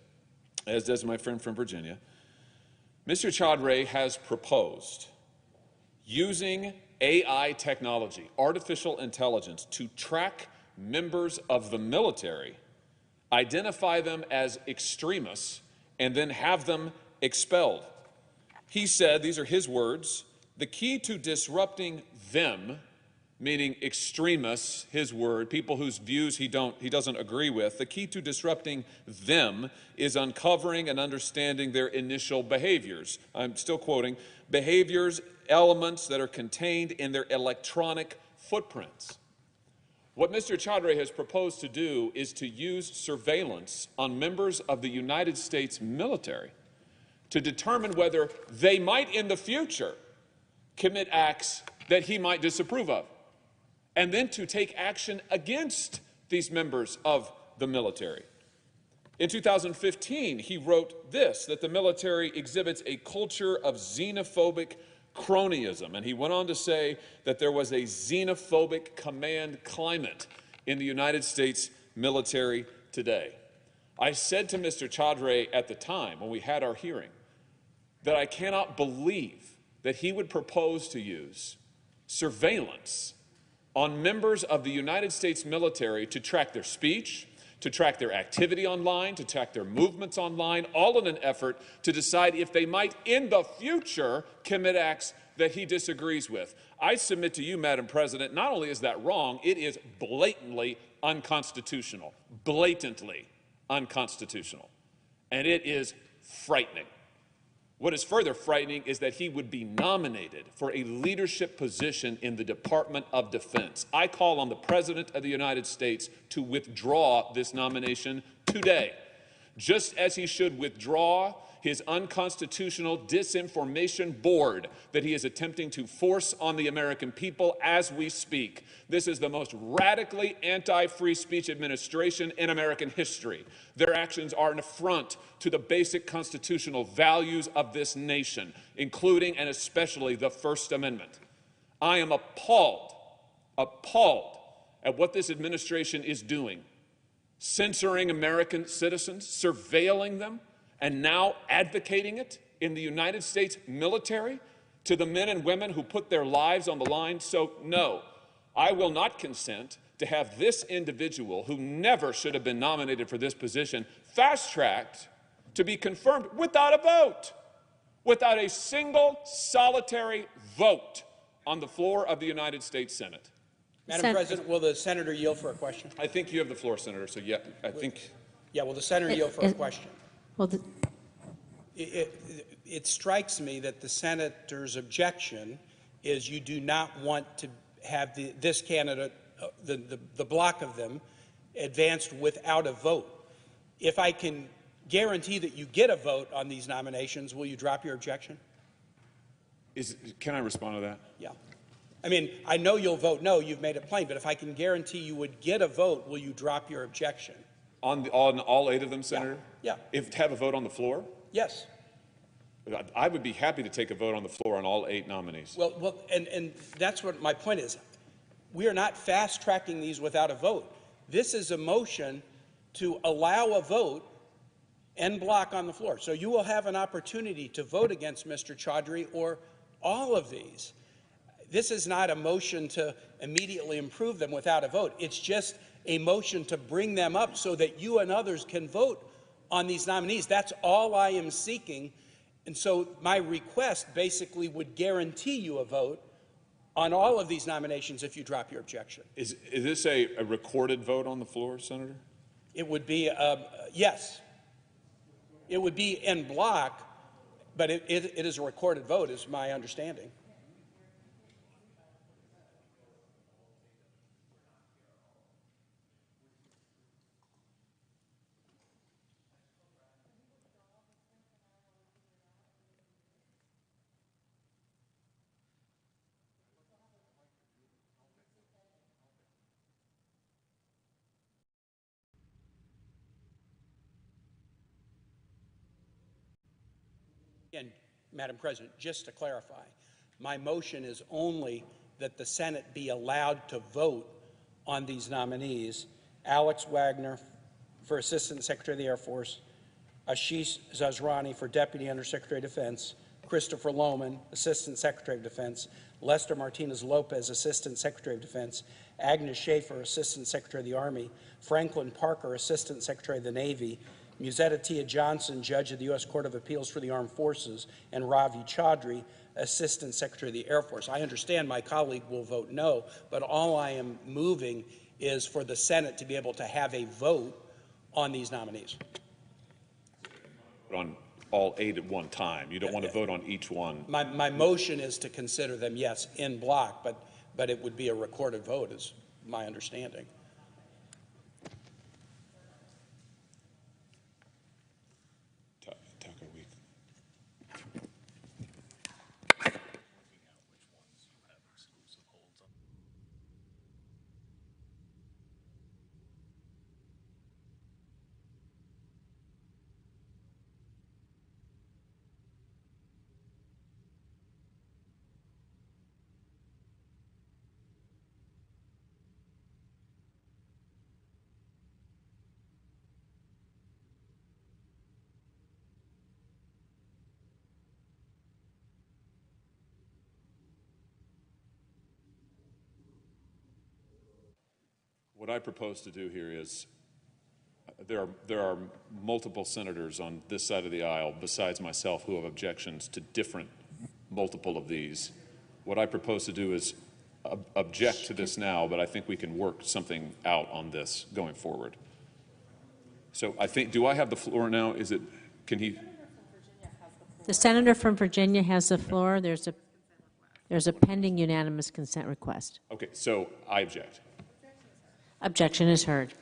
S7: as does my friend from Virginia, Mr. Chaudhry has proposed using AI technology, artificial intelligence, to track members of the military, identify them as extremists, and then have them expelled. He said, these are his words, the key to disrupting them, meaning extremists, his word, people whose views he doesn't agree with, the key to disrupting them is uncovering and understanding their initial behaviors. I'm still quoting, behaviors, elements that are contained in their electronic footprints. What Mr. Chaudhry has proposed to do is to use surveillance on members of the United States military to determine whether they might in the future commit acts that he might disapprove of, and then to take action against these members of the military. In 2015, he wrote this, that the military exhibits a culture of xenophobic cronyism, and he went on to say that there was a xenophobic command climate in the United States military today. I said to Mr. Chaudhry at the time when we had our hearing, that I cannot believe that he would propose to use surveillance on members of the United States military to track their speech, to track their activity online, to track their movements online, all in an effort to decide if they might in the future commit acts that he disagrees with. I submit to you, Madam President, not only is that wrong, it is blatantly unconstitutional. Blatantly unconstitutional. And it is frightening. What is further frightening is that he would be nominated for a leadership position in the Department of Defense. I call on the President of the United States to withdraw this nomination today, just as he should withdraw his unconstitutional disinformation board that he is attempting to force on the American people as we speak. This is the most radically anti-free speech administration in American history. Their actions are an affront to the basic constitutional values of this nation, including and especially the First Amendment. I am appalled at what this administration is doing, censoring American citizens, surveilling them, and now advocating it in the United States military to the men and women who put their lives on the line. So no, I will not consent to have this individual, who never should have been nominated for this position, fast-tracked to be confirmed without a vote, without a single solitary vote on the floor of the United States Senate.
S6: Madam President, will the senator yield for a question?
S7: I think you have the floor, Senator, so yeah, I think...
S6: Yeah, will the senator yield for a question?
S5: Well,
S6: It strikes me that the senator's objection is you do not want to have this candidate, the block of them, advanced without a vote. If I can guarantee that you get a vote on these nominations, will you drop your objection?
S7: Can I respond to that?
S6: Yeah. I mean, I know you'll vote no, you've made it plain, but if I can guarantee you would get a vote, will you drop your objection?
S7: On all 8 of them, Senator?
S6: Yeah.
S7: If to have a vote on the floor?
S6: Yes.
S7: I would be happy to take a vote on the floor on all 8 nominees.
S6: Well, and that's what my point is. We are not fast-tracking these without a vote. This is a motion to allow a vote en bloc on the floor. So you will have an opportunity to vote against Mr. Chaudhry or all of these. This is not a motion to immediately improve them without a vote. It's just a motion to bring them up so that you and others can vote on these nominees. That's all I am seeking. And so my request basically would guarantee you a vote on all of these nominations if you drop your objection.
S7: Is this a recorded vote on the floor, Senator?
S6: It would be, yes. It would be en bloc, but it is a recorded vote, is my understanding. And, Madam President, just to clarify, my motion is only that the Senate be allowed to vote on these nominees: Alex Wagner for Assistant Secretary of the Air Force, Ashish Zazrani for Deputy Undersecretary of Defense, Christopher Lohman, Assistant Secretary of Defense, Lester Martinez-Lopez, Assistant Secretary of Defense, Agnes Schaefer, Assistant Secretary of the Army, Franklin Parker, Assistant Secretary of the Navy, Musetta Tia Johnson, Judge of the U.S. Court of Appeals for the Armed Forces, and Ravi Chaudhry, Assistant Secretary of the Air Force. I understand my colleague will vote no, but all I am moving is for the Senate to be able to have a vote on these nominees.
S7: On all 8 at one time. You don't want to vote on each one.
S6: My motion is to consider them, yes, en bloc, but it would be a recorded vote, is my understanding.
S7: Tucker, we... what I propose to do here is, there are multiple senators on this side of the aisle besides myself who have objections to different multiple of these. What I propose to do is object to this now, but I think we can work something out on this going forward. So I think, do I have the floor now? Is it, can he?
S5: The senator from Virginia has the floor. There's a pending unanimous consent request.
S7: Okay, so I object.
S5: Objection is heard.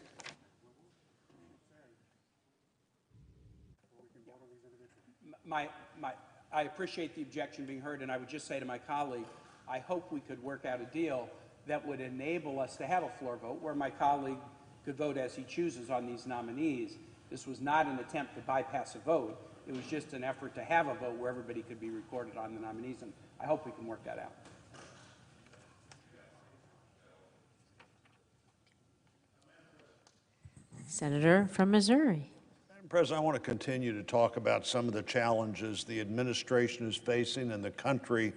S6: I appreciate the objection being heard, and I would just say to my colleague, I hope we could work out a deal that would enable us to have a floor vote where my colleague could vote as he chooses on these nominees. This was not an attempt to bypass a vote. It was just an effort to have a vote where everybody could be recorded on the nominees, and I hope we can work that out.
S5: Senator from Missouri.
S1: Madam President, I want to continue to talk about some of the challenges the administration is facing and the country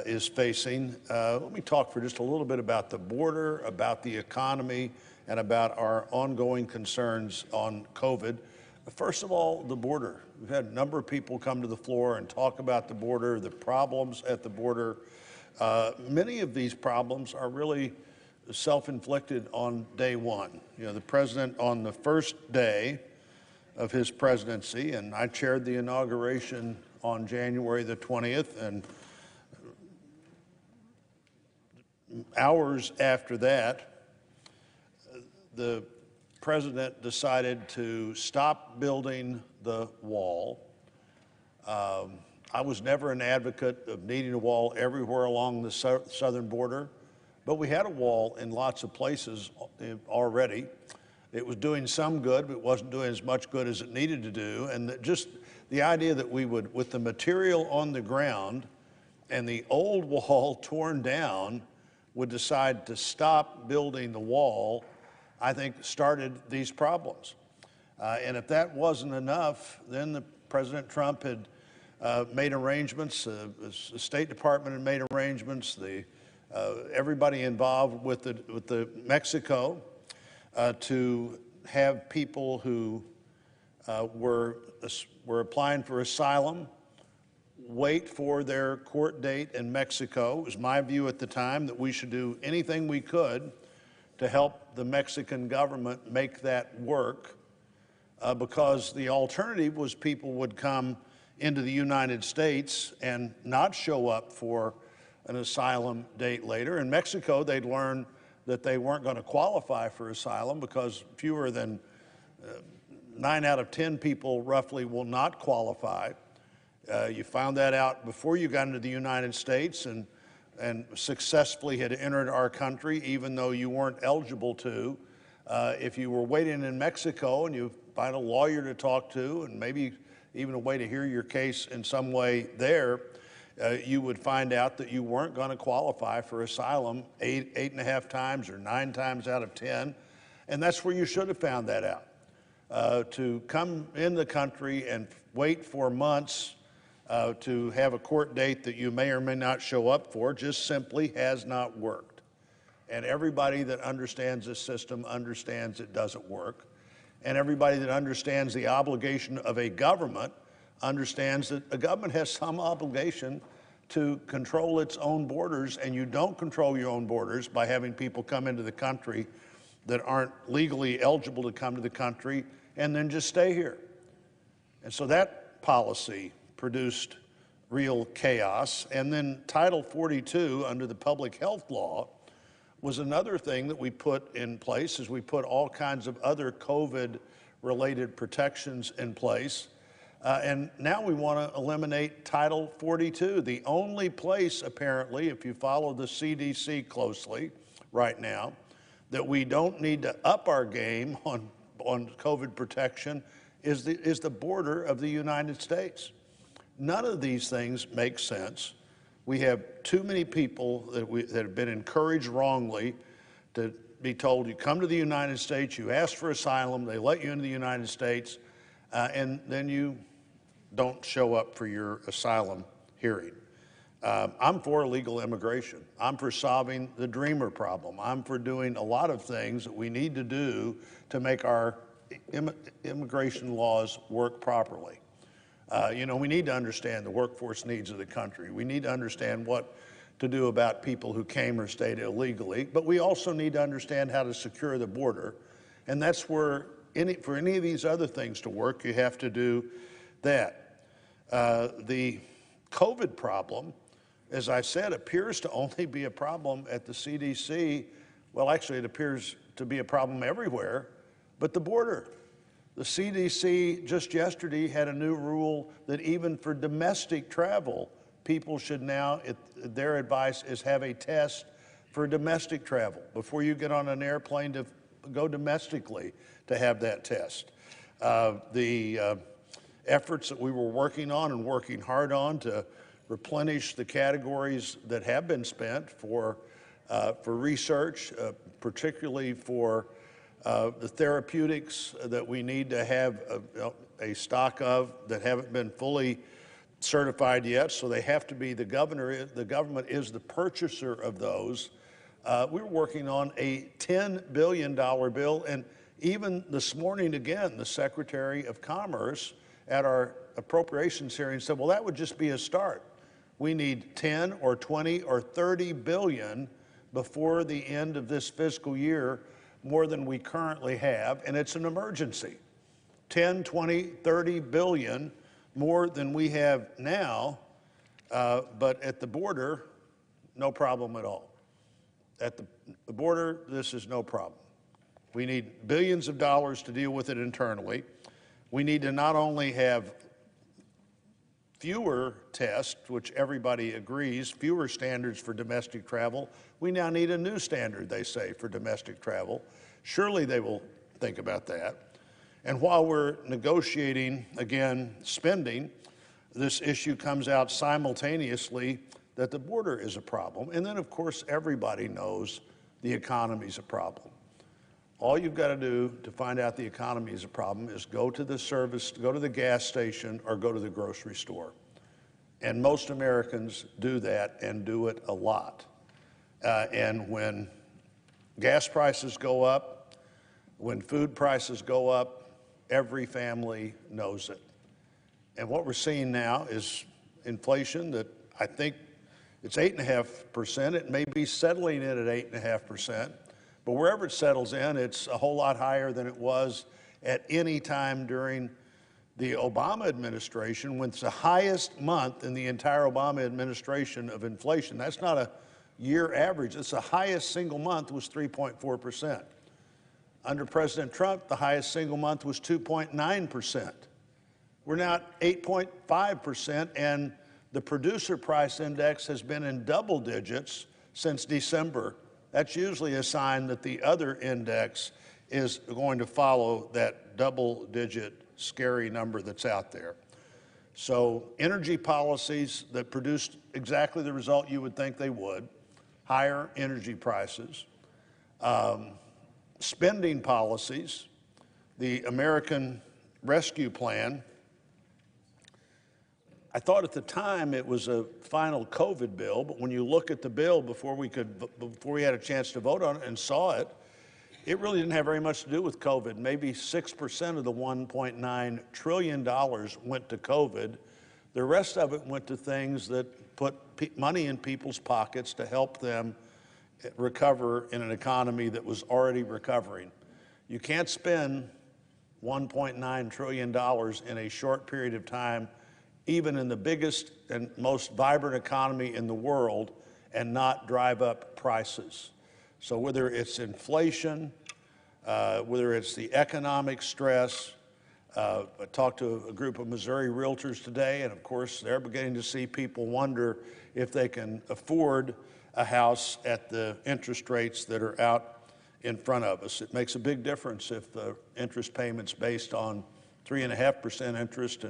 S1: is facing. Let me talk for just a little bit about the border, about the economy, and about our ongoing concerns on COVID. First of all, the border. We've had a number of people come to the floor and talk about the border, the problems at the border. Many of these problems are really self-inflicted on day one. You know, the president on the first day of his presidency, and I chaired the inauguration on January the 20th, and hours after that, the president decided to stop building the wall. I was never an advocate of needing a wall everywhere along the southern border, but we had a wall in lots of places already. It was doing some good, but it wasn't doing as much good as it needed to do. And just the idea that we would, with the material on the ground and the old wall torn down, would decide to stop building the wall, I think started these problems. And if that wasn't enough, then President Trump had made arrangements, the State Department had made arrangements, everybody involved with the Mexico to have people who were applying for asylum wait for their court date in Mexico. It was my view at the time that we should do anything we could to help the Mexican government make that work, because the alternative was people would come into the United States and not show up for an asylum date later. In Mexico, they'd learn that they weren't going to qualify for asylum because fewer than 9 out of 10 people roughly will not qualify. You found that out before you got into the United States and successfully had entered our country, even though you weren't eligible to. If you were waiting in Mexico and you find a lawyer to talk to and maybe even a way to hear your case in some way there, you would find out that you weren't going to qualify for asylum 8.5 times or 9 times out of 10. And that's where you should have found that out. To come in the country and wait for months to have a court date that you may or may not show up for just simply has not worked. And everybody that understands this system understands it doesn't work. And everybody that understands the obligation of a government understands that a government has some obligation to control its own borders, and you don't control your own borders by having people come into the country that aren't legally eligible to come to the country and then just stay here. And so that policy produced real chaos. And then Title 42 under the public health law was another thing that we put in place, as we put all kinds of other COVID-related protections in place. And now we want to eliminate Title 42, the only place, apparently, if you follow the CDC closely right now, that we don't need to up our game on COVID protection is the border of the United States. None of these things make sense. We have too many people that have been encouraged wrongly to be told, you come to the United States, you ask for asylum, they let you into the United States, and then you don't show up for your asylum hearing.
S8: I'm for legal immigration. I'm for solving the dreamer problem. I'm for doing a lot of things that we need to do to make our immigration laws work properly. You know, we need to understand the workforce needs of the country. We need to understand what to do about people who came or stayed illegally, but we also need to understand how to secure the border. And that's where, for any of these other things to work, you have to do that. The COVID problem, as I said, appears to only be a problem at the CDC. Well, actually, it appears to be a problem everywhere, but the border. The CDC just yesterday had a new rule that even for domestic travel, people should now, their advice is have a test for domestic travel before you get on an airplane to go domestically to have that test. The efforts that we were working on and working hard on to replenish the categories that have been spent for research, particularly for the therapeutics that we need to have a stock of that haven't been fully certified yet, so they have to be, the government is the purchaser of those. We were working on a $10 billion bill, and even this morning again, the Secretary of Commerce at our appropriations hearing said, well, that would just be a start. We need 10 or 20 or 30 billion before the end of this fiscal year, more than we currently have, and it's an emergency. 10, 20, 30 billion more than we have now, but at the border, no problem at all. At the border, this is no problem. We need billions of dollars to deal with it internally. We need to not only have fewer tests, which everybody agrees, fewer standards for domestic travel. We now need a new standard, they say, for domestic travel. Surely they will think about that. And while we're negotiating, again, spending, this issue comes out simultaneously that the border is a problem. And then, of course, everybody knows the economy's a problem. All you've got to do to find out the economy is a problem is go to the gas station or go to the grocery store. And most Americans do that and do it a lot. And when gas prices go up, when food prices go up, every family knows it. And what we're seeing now is inflation that I think it's 8.5%. It may be settling in at 8.5%. But wherever it settles in, it's a whole lot higher than it was at any time during the Obama administration, when it's the highest month in the entire Obama administration of inflation. That's not a year average. It's the highest single month was 3.4%. Under President Trump, the highest single month was 2.9%. We're now at 8.5%, and the producer price index has been in double digits since December. That's usually a sign that the other index is going to follow that double-digit scary number that's out there. So energy policies that produced exactly the result you would think they would, higher energy prices, spending policies, the American Rescue Plan. I thought at the time it was a final COVID bill, but when you look at the bill before we had a chance to vote on it and saw it, it really didn't have very much to do with COVID. Maybe 6% of the $1.9 trillion went to COVID. The rest of it went to things that put money in people's pockets to help them recover in an economy that was already recovering. You can't spend $1.9 trillion in a short period of time, even in the biggest and most vibrant economy in the world, and not drive up prices. So whether it's inflation, whether it's the economic stress, I talked to a group of Missouri realtors today, and of course they're beginning to see people wonder if they can afford a house at the interest rates that are out in front of us. It makes a big difference if the interest payment's based on 3.5% interest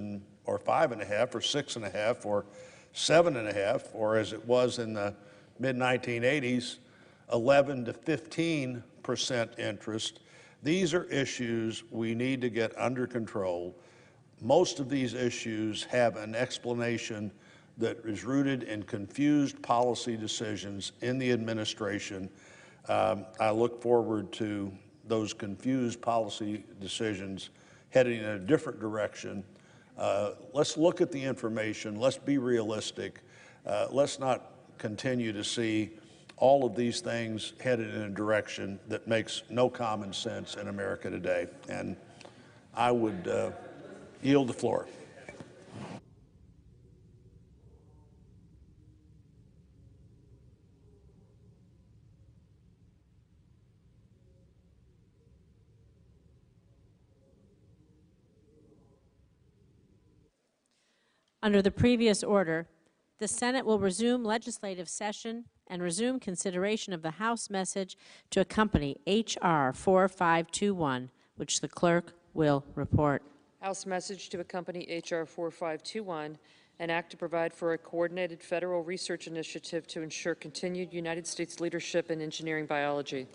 S8: or 5.5% or 6.5% or 7.5%, or as it was in the mid-1980s, 11 to 15% interest. These are issues we need to get under control. Most of these issues have an explanation that is rooted in confused policy decisions in the administration. I look forward to those confused policy decisions heading in a different direction. Let's look at the information. Let's be realistic. Let's not continue to see all of these things headed in a direction that makes no common sense in America today. And I would yield the floor.
S5: Under the previous order, the Senate will resume legislative session and resume consideration of the House message to accompany H.R. 4521, which the clerk will report.
S9: House message to accompany H.R. 4521, an act to provide for a coordinated federal research initiative to ensure continued United States leadership in engineering biology.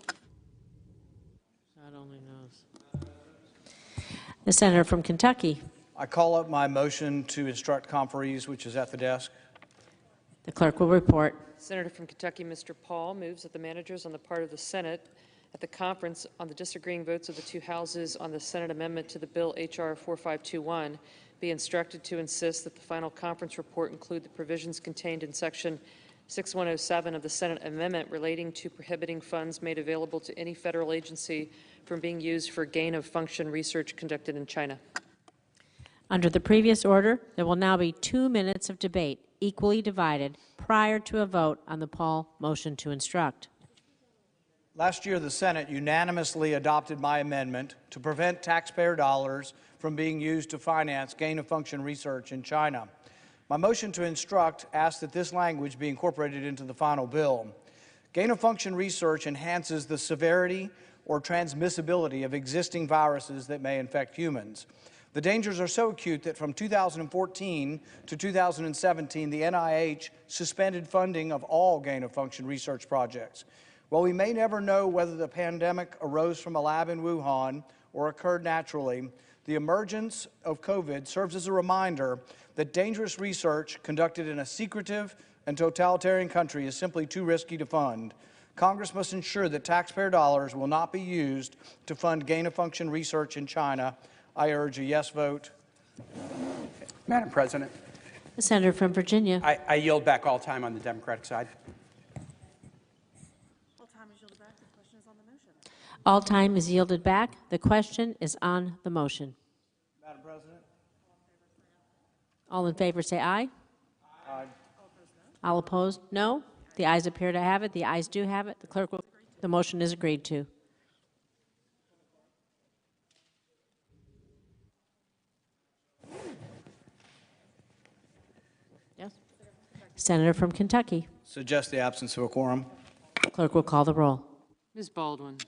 S3: God only knows.
S5: The senator from Kentucky.
S10: I call up my motion to instruct conferees, which is at the desk.
S5: The clerk will report.
S9: Senator from Kentucky, Mr. Paul, moves that the managers on the part of the Senate at the conference on the disagreeing votes of the two houses on the Senate amendment to the bill H.R. 4521 be instructed to insist that the final conference report include the provisions contained in Section 6107 of the Senate amendment relating to prohibiting funds made available to any federal agency from being used for gain-of-function research conducted in China.
S5: Under the previous order, there will now be 2 minutes of debate, equally divided, prior to a vote on the Paul motion to instruct.
S10: Last year, the Senate unanimously adopted my amendment to prevent taxpayer dollars from being used to finance gain-of-function research in China. My motion to instruct asks that this language be incorporated into the final bill. Gain-of-function research enhances the severity or transmissibility of existing viruses that may infect humans. The dangers are so acute that from 2014 to 2017, the NIH suspended funding of all gain-of-function research projects. While we may never know whether the pandemic arose from a lab in Wuhan or occurred naturally, the emergence of COVID serves as a reminder that dangerous research conducted in a secretive and totalitarian country is simply too risky to fund. Congress must ensure that taxpayer dollars will not be used to fund gain-of-function research in China. I urge a yes vote.
S11: Madam President,
S5: The senator from Virginia.
S11: I yield back all time on the Democratic side.
S5: All time is yielded back. The question is on the motion.
S10: Madam President.
S5: All in favor say aye.
S10: Aye.
S5: All opposed, no. The ayes appear to have it. The ayes do have it. The clerk will, the motion is agreed to. Yes. Senator from Kentucky.
S10: Suggest the absence of a quorum.
S5: Clerk will call the roll.
S9: Ms. Baldwin.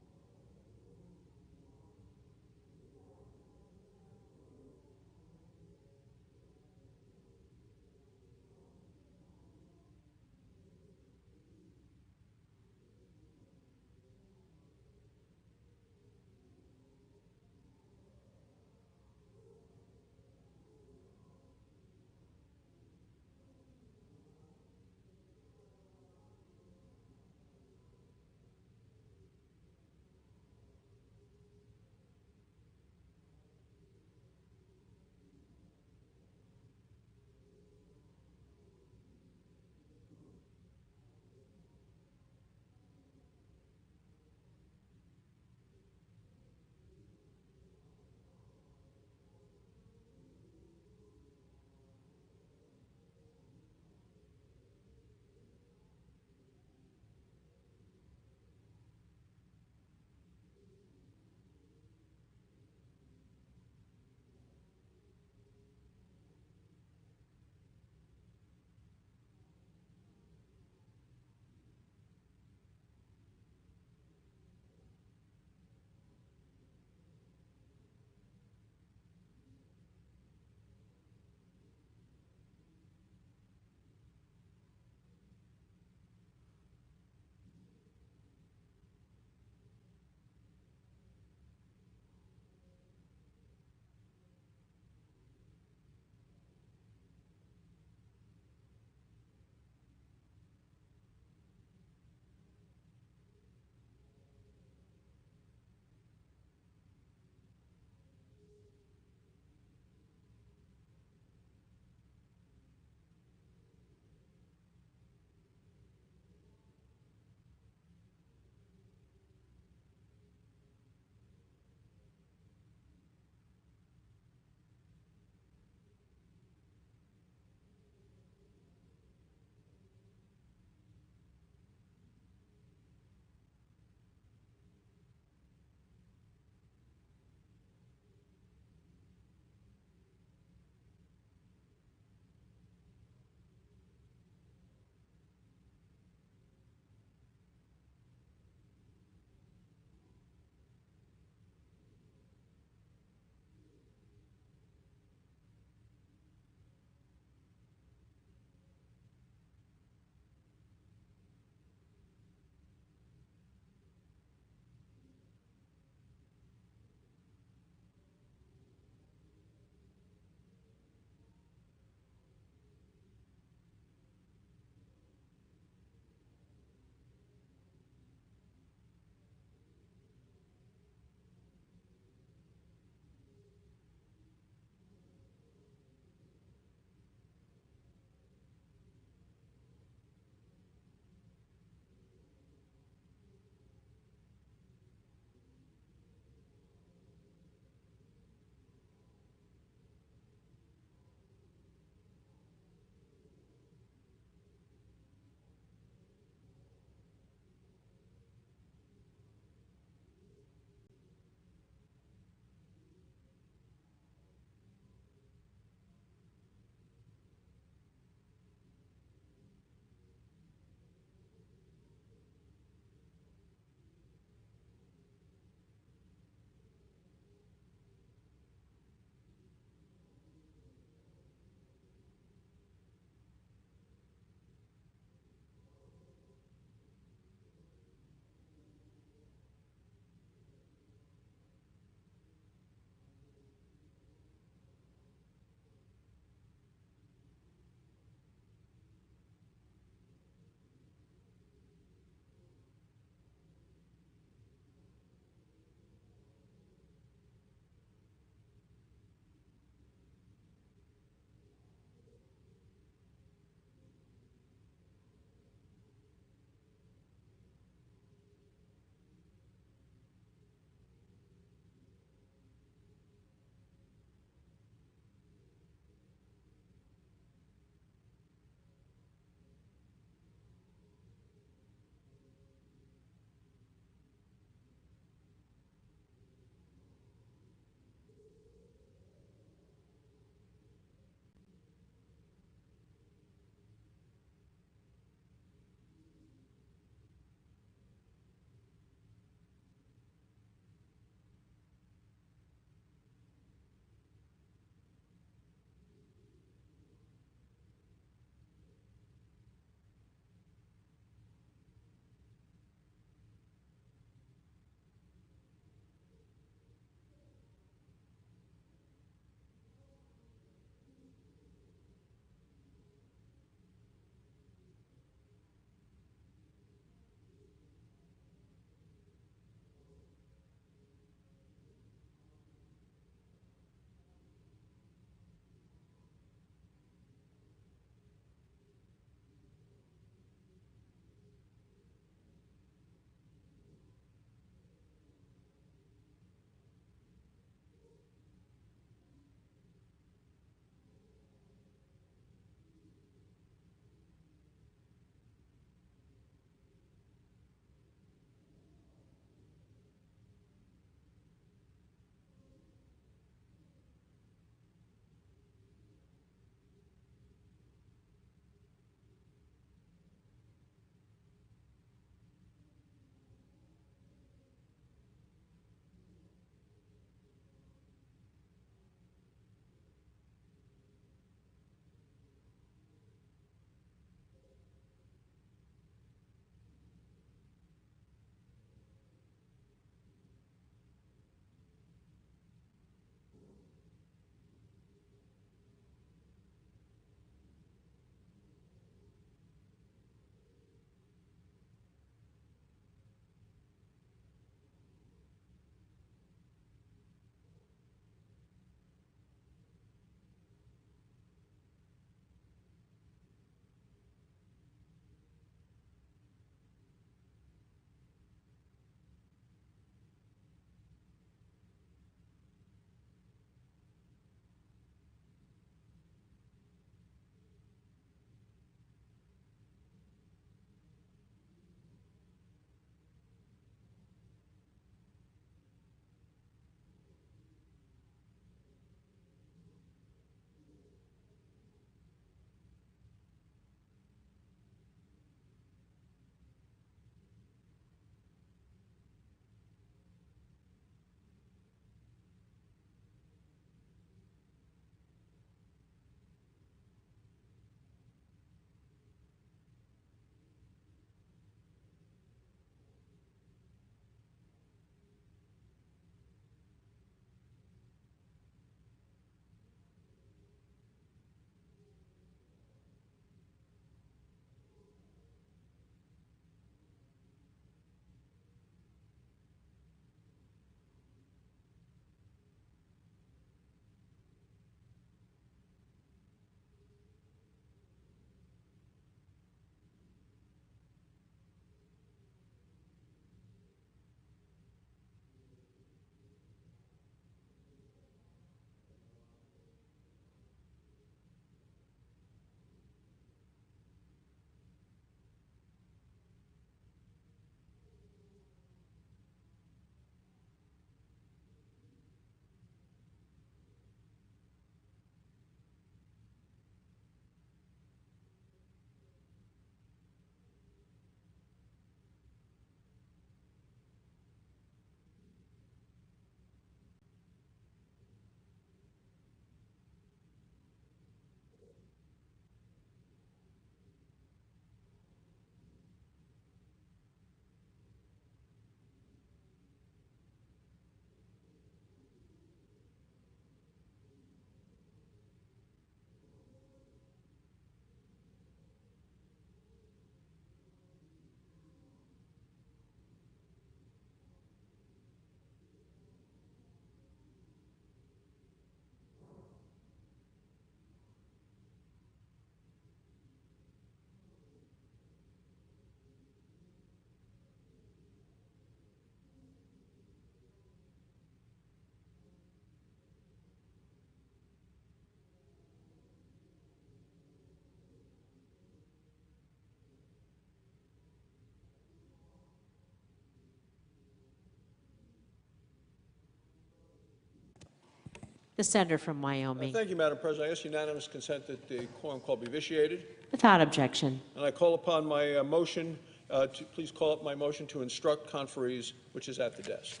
S5: The senator from Wyoming.
S12: Thank you, Madam President. I ask unanimous consent that the quorum call be vitiated.
S5: Without objection.
S12: And I call upon my motion to please call up my motion to instruct conferees, which is at the desk.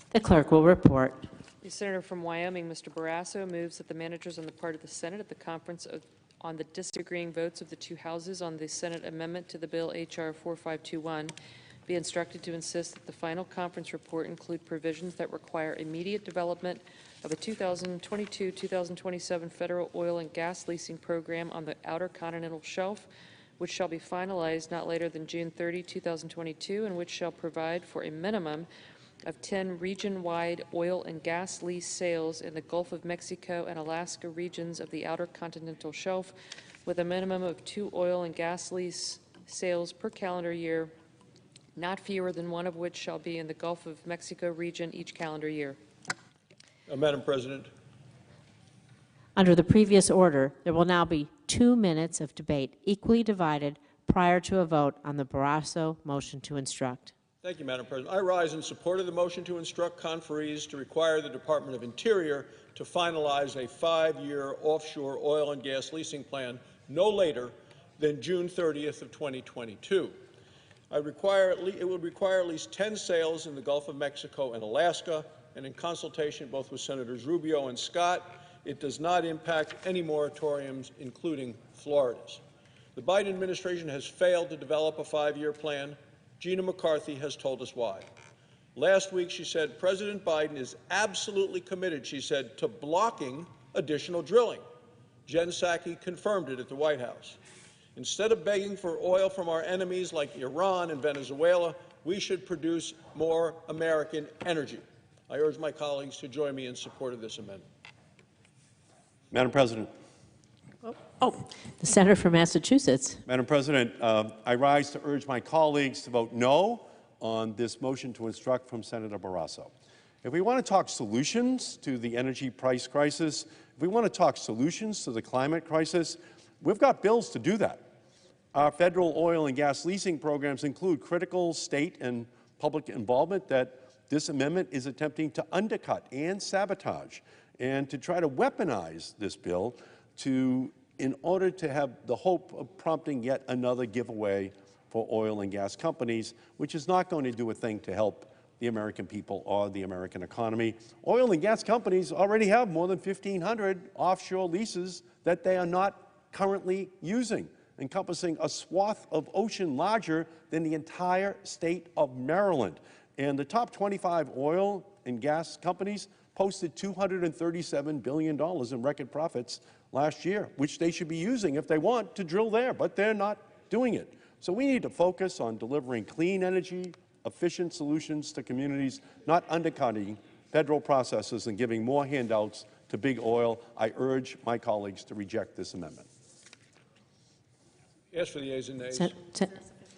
S5: The clerk will report.
S9: The senator from Wyoming, Mr. Barrasso, moves that the managers on the part of the Senate at the conference on the disagreeing votes of the two houses on the Senate amendment to the bill H.R. 4521 be instructed to insist that the final conference report include provisions that require immediate development of a 2022-2027 federal oil and gas leasing program on the outer continental shelf, which shall be finalized not later than June 30, 2022, and which shall provide for a minimum of 10 region-wide oil and gas lease sales in the Gulf of Mexico and Alaska regions of the outer continental shelf, with a minimum of 2 oil and gas lease sales per calendar year, not fewer than one of which shall be in the Gulf of Mexico region each calendar year.
S12: Madam President.
S5: Under the previous order, there will now be 2 minutes of debate, equally divided, prior to a vote on the Barrasso motion to instruct.
S12: Thank you, Madam President. I rise in support of the motion to instruct conferees to require the Department of Interior to finalize a 5-year offshore oil and gas leasing plan no later than June 30th of 2022. It would require at least 10 sales in the Gulf of Mexico and Alaska, and in consultation both with Senators Rubio and Scott, it does not impact any moratoriums, including Florida's. The Biden administration has failed to develop a 5-year plan. Gina McCarthy has told us why. Last week, she said, President Biden is absolutely committed, she said, to blocking additional drilling. Jen Psaki confirmed it at the White House. Instead of begging for oil from our enemies like Iran and Venezuela, we should produce more American energy. I urge my colleagues to join me in support of this amendment.
S13: Madam President.
S5: The senator from Massachusetts.
S13: Madam President, I rise to urge my colleagues to vote no on this motion to instruct from Senator Barrasso. If we want to talk solutions to the energy price crisis, if we want to talk solutions to the climate crisis, we've got bills to do that. Our federal oil and gas leasing programs include critical state and public involvement that this amendment is attempting to undercut and sabotage, and to try to weaponize this bill in order to have the hope of prompting yet another giveaway for oil and gas companies, which is not going to do a thing to help the American people or the American economy. Oil and gas companies already have more than 1,500 offshore leases that they are not currently using, encompassing a swath of ocean larger than the entire state of Maryland. And the top 25 oil and gas companies posted $237 billion in record profits last year, which they should be using if they want to drill there, but they're not doing it. So we need to focus on delivering clean energy, efficient solutions to communities, not undercutting federal processes and giving more handouts to big oil. I urge my colleagues to reject this amendment.
S12: Yes, for the yeas and nays.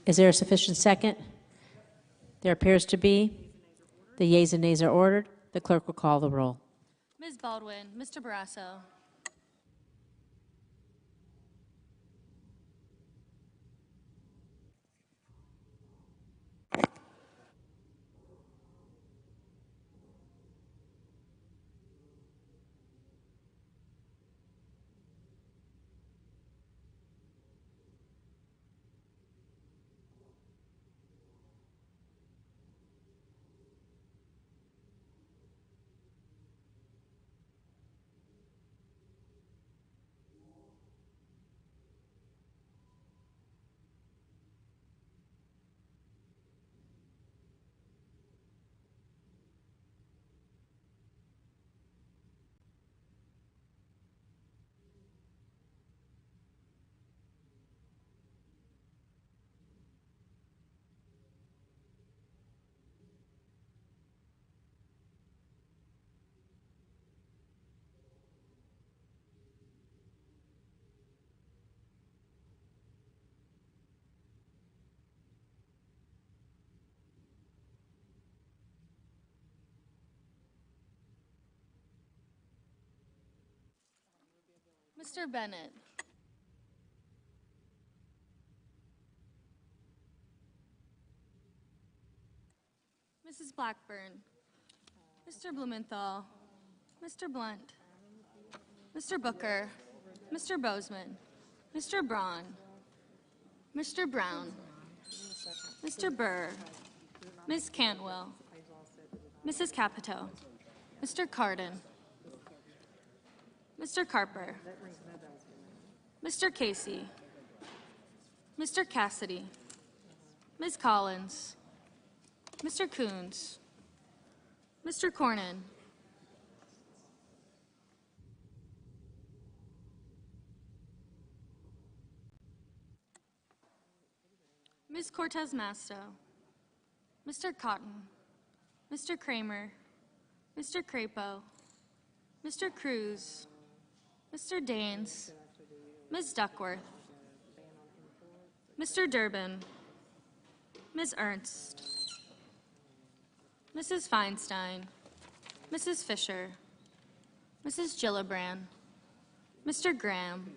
S5: Is there a sufficient second? There appears to be. The yeas and nays are ordered. The clerk will call the roll.
S14: Ms. Baldwin, Mr. Barrasso. Mr. Bennett. Mrs. Blackburn. Mr. Blumenthal. Mr. Blunt. Mr. Booker, Mr. Bozeman, Mr. Braun, Mr. Brown, Mr. Burr, Ms. Cantwell, Mrs. Capito, Mr. Cardin, Mr. Carper, Mr. Casey, Mr. Cassidy, Ms. Collins, Mr. Coons, Mr. Cornyn, Ms. Cortez Masto, Mr. Cotton, Mr. Kramer, Mr. Crapo, Mr. Cruz, Mr. Daines, Ms. Duckworth, Mr. Durbin, Ms. Ernst, Mrs. Feinstein, Mrs. Fisher, Mrs. Gillibrand, Mr. Graham,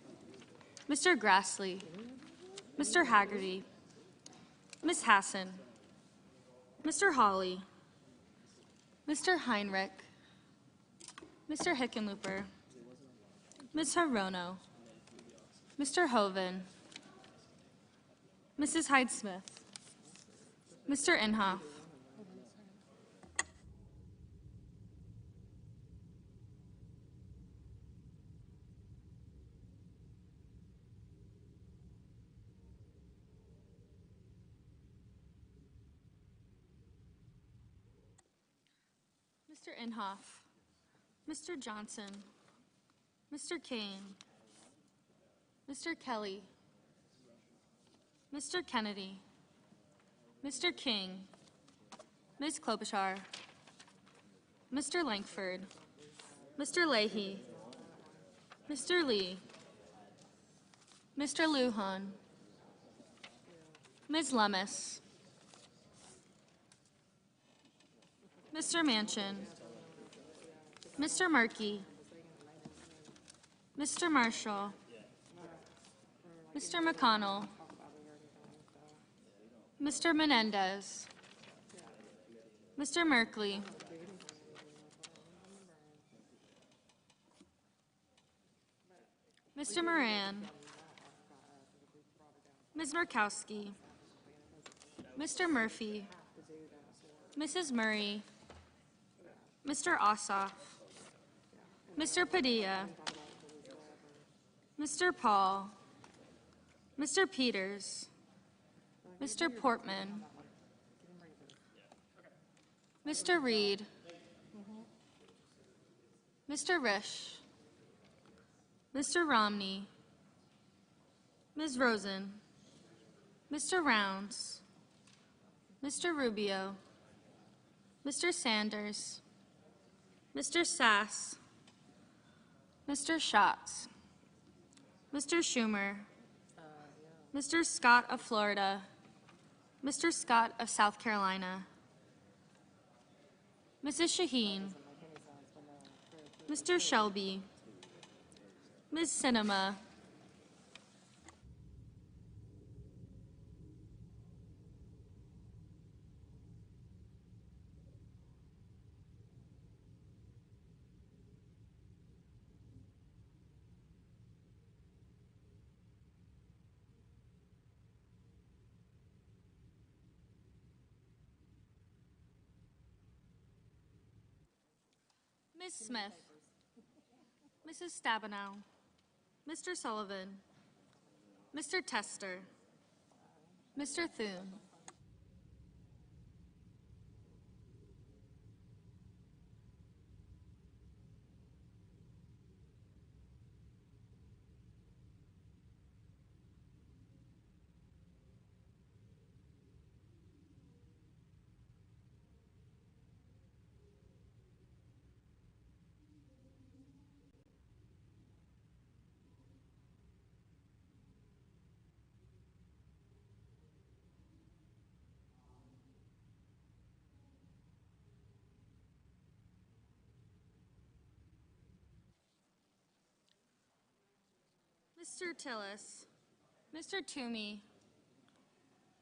S14: Mr. Grassley, Mr. Haggerty, Ms. Hassan, Mr. Hawley, Mr. Heinrich, Mr. Hickenlooper, Ms. Hirono, Mr. Hoven, Mrs. Hyde-Smith, Mr. Inhofe, Mr. Inhofe, Mr. Johnson, Mr. Kane, Mr. Kelly, Mr. Kennedy, Mr. King, Ms. Klobuchar, Mr. Langford, Mr. Leahy, Mr. Lee, Mr. Lujan, Ms. Lummis, Mr. Manchin, Mr. Markey, Mr. Marshall, Mr. McConnell, Mr. Menendez, Mr. Merkley, Mr. Moran, Ms. Murkowski, Mr. Murphy, Mrs. Murray, Mr. Ossoff, Mr. Padilla, Mr. Paul, Mr. Peters, Mr. Portman, Mr. Reed, Mr. Risch, Mr. Romney, Ms. Rosen, Mr. Rounds, Mr. Rubio, Mr. Sanders, Mr. Sass, Mr. Schatz, Mr. Schumer, Mr. Scott of Florida, Mr. Scott of South Carolina, Mrs. Shaheen, Mr. Shelby, Ms. Sinema, Ms. Smith, Mrs. Stabenow, Mr. Sullivan, Mr. Tester, Mr. Thune, Mr. Tillis, Mr. Toomey,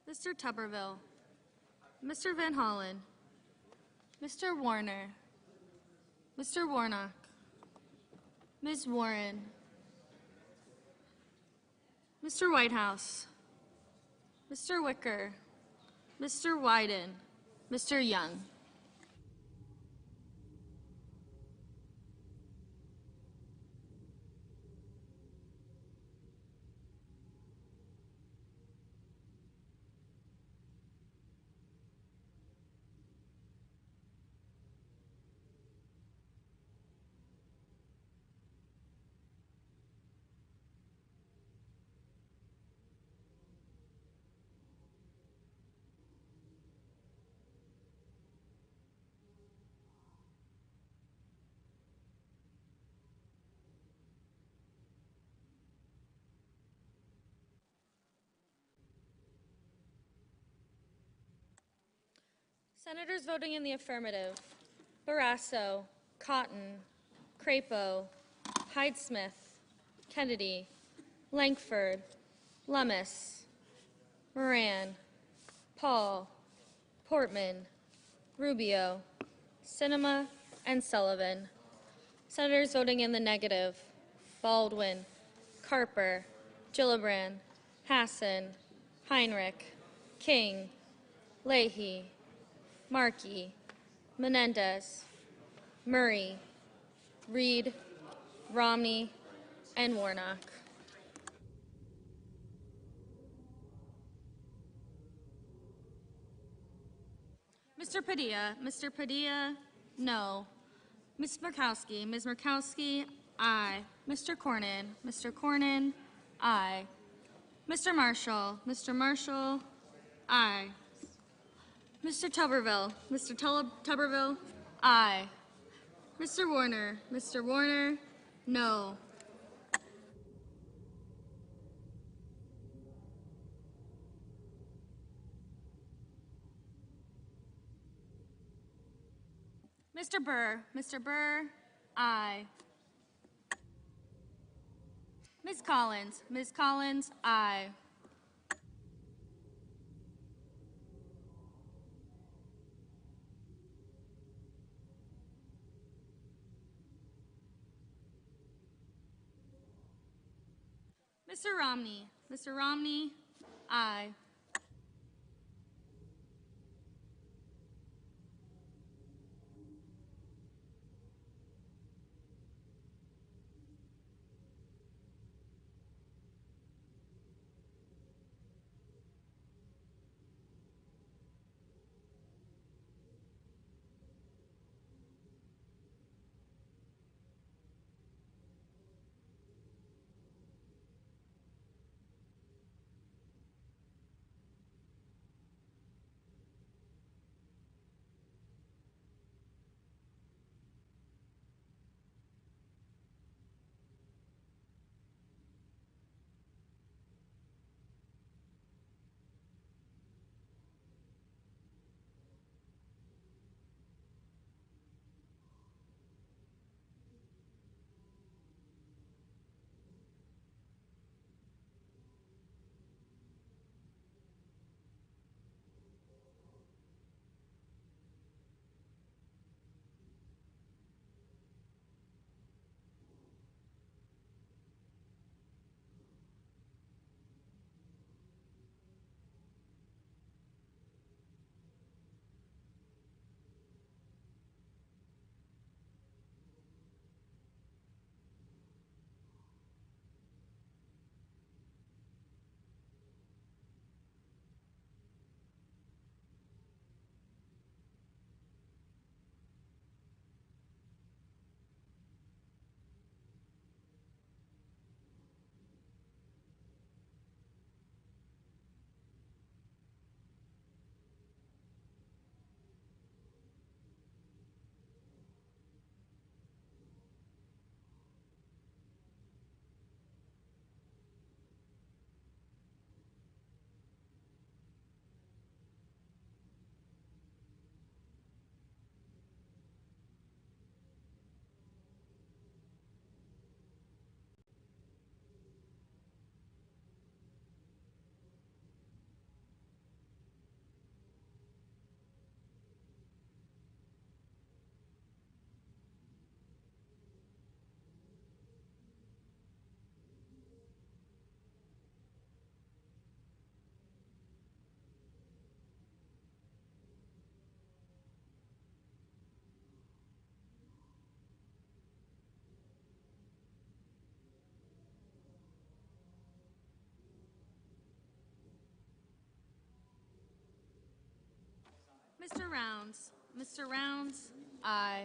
S14: Mr. Tuberville, Mr. Van Hollen, Mr. Warner, Mr. Warnock, Ms. Warren, Mr. Whitehouse, Mr. Wicker, Mr. Wyden, Mr. Young. Senators voting in the affirmative: Barrasso, Cotton, Crapo, Hyde-Smith, Kennedy, Lankford, Lummis, Moran, Paul, Portman, Rubio, Sinema, and Sullivan. Senators voting in the negative: Baldwin, Carper, Gillibrand, Hassan, Heinrich, King, Leahy, Markey, Menendez, Murray, Reed, Romney, and Warnock. Mr. Padilla, no. Ms. Murkowski, aye. Mr. Cornyn, aye. Mr. Marshall, aye. Mr. Tuberville, aye. Mr. Warner, no. Mr. Burr, aye. Ms. Collins, aye. Mr. Romney, aye. Mr. Rounds. Mr. Rounds, aye.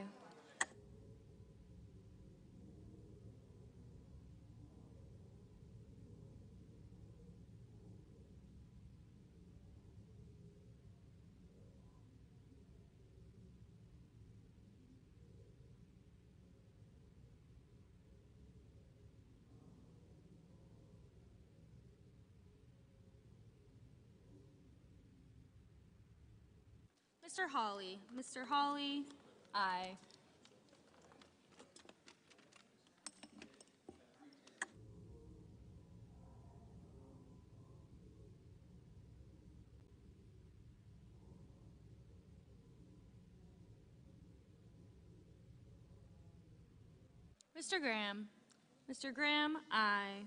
S14: Mr. Hawley. Mr. Hawley, aye. Mr. Graham. Mr. Graham, aye.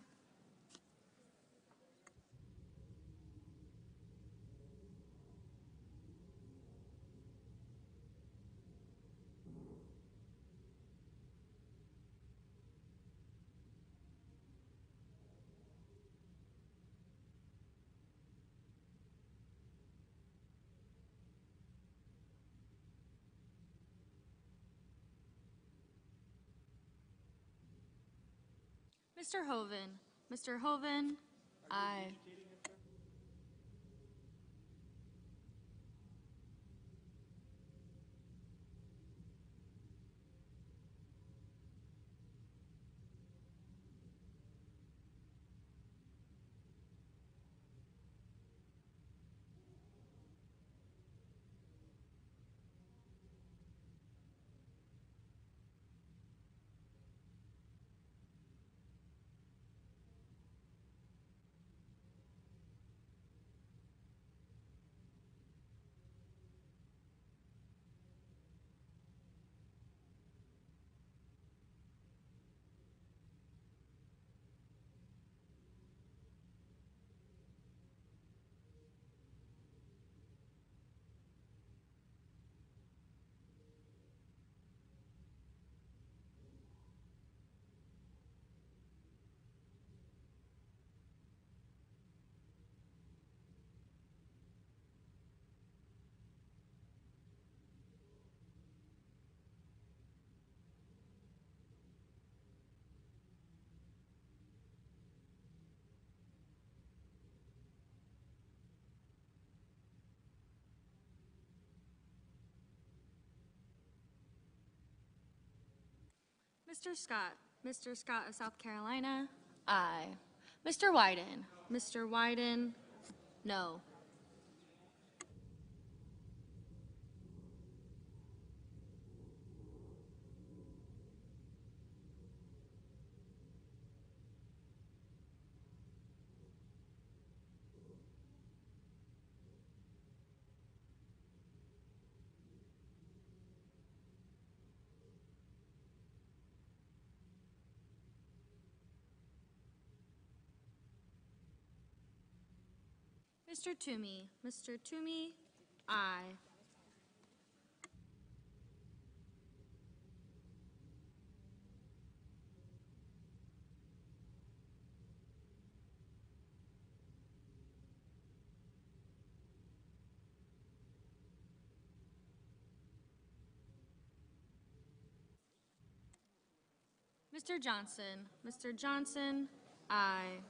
S14: Mr. Hoven. Mr. Hoven, aye. Mr. Scott. Mr. Scott of South Carolina, aye. Mr. Wyden. Mr. Wyden, no. Mr. Toomey. Mr. Toomey, aye. Mr. Johnson. Mr. Johnson, aye.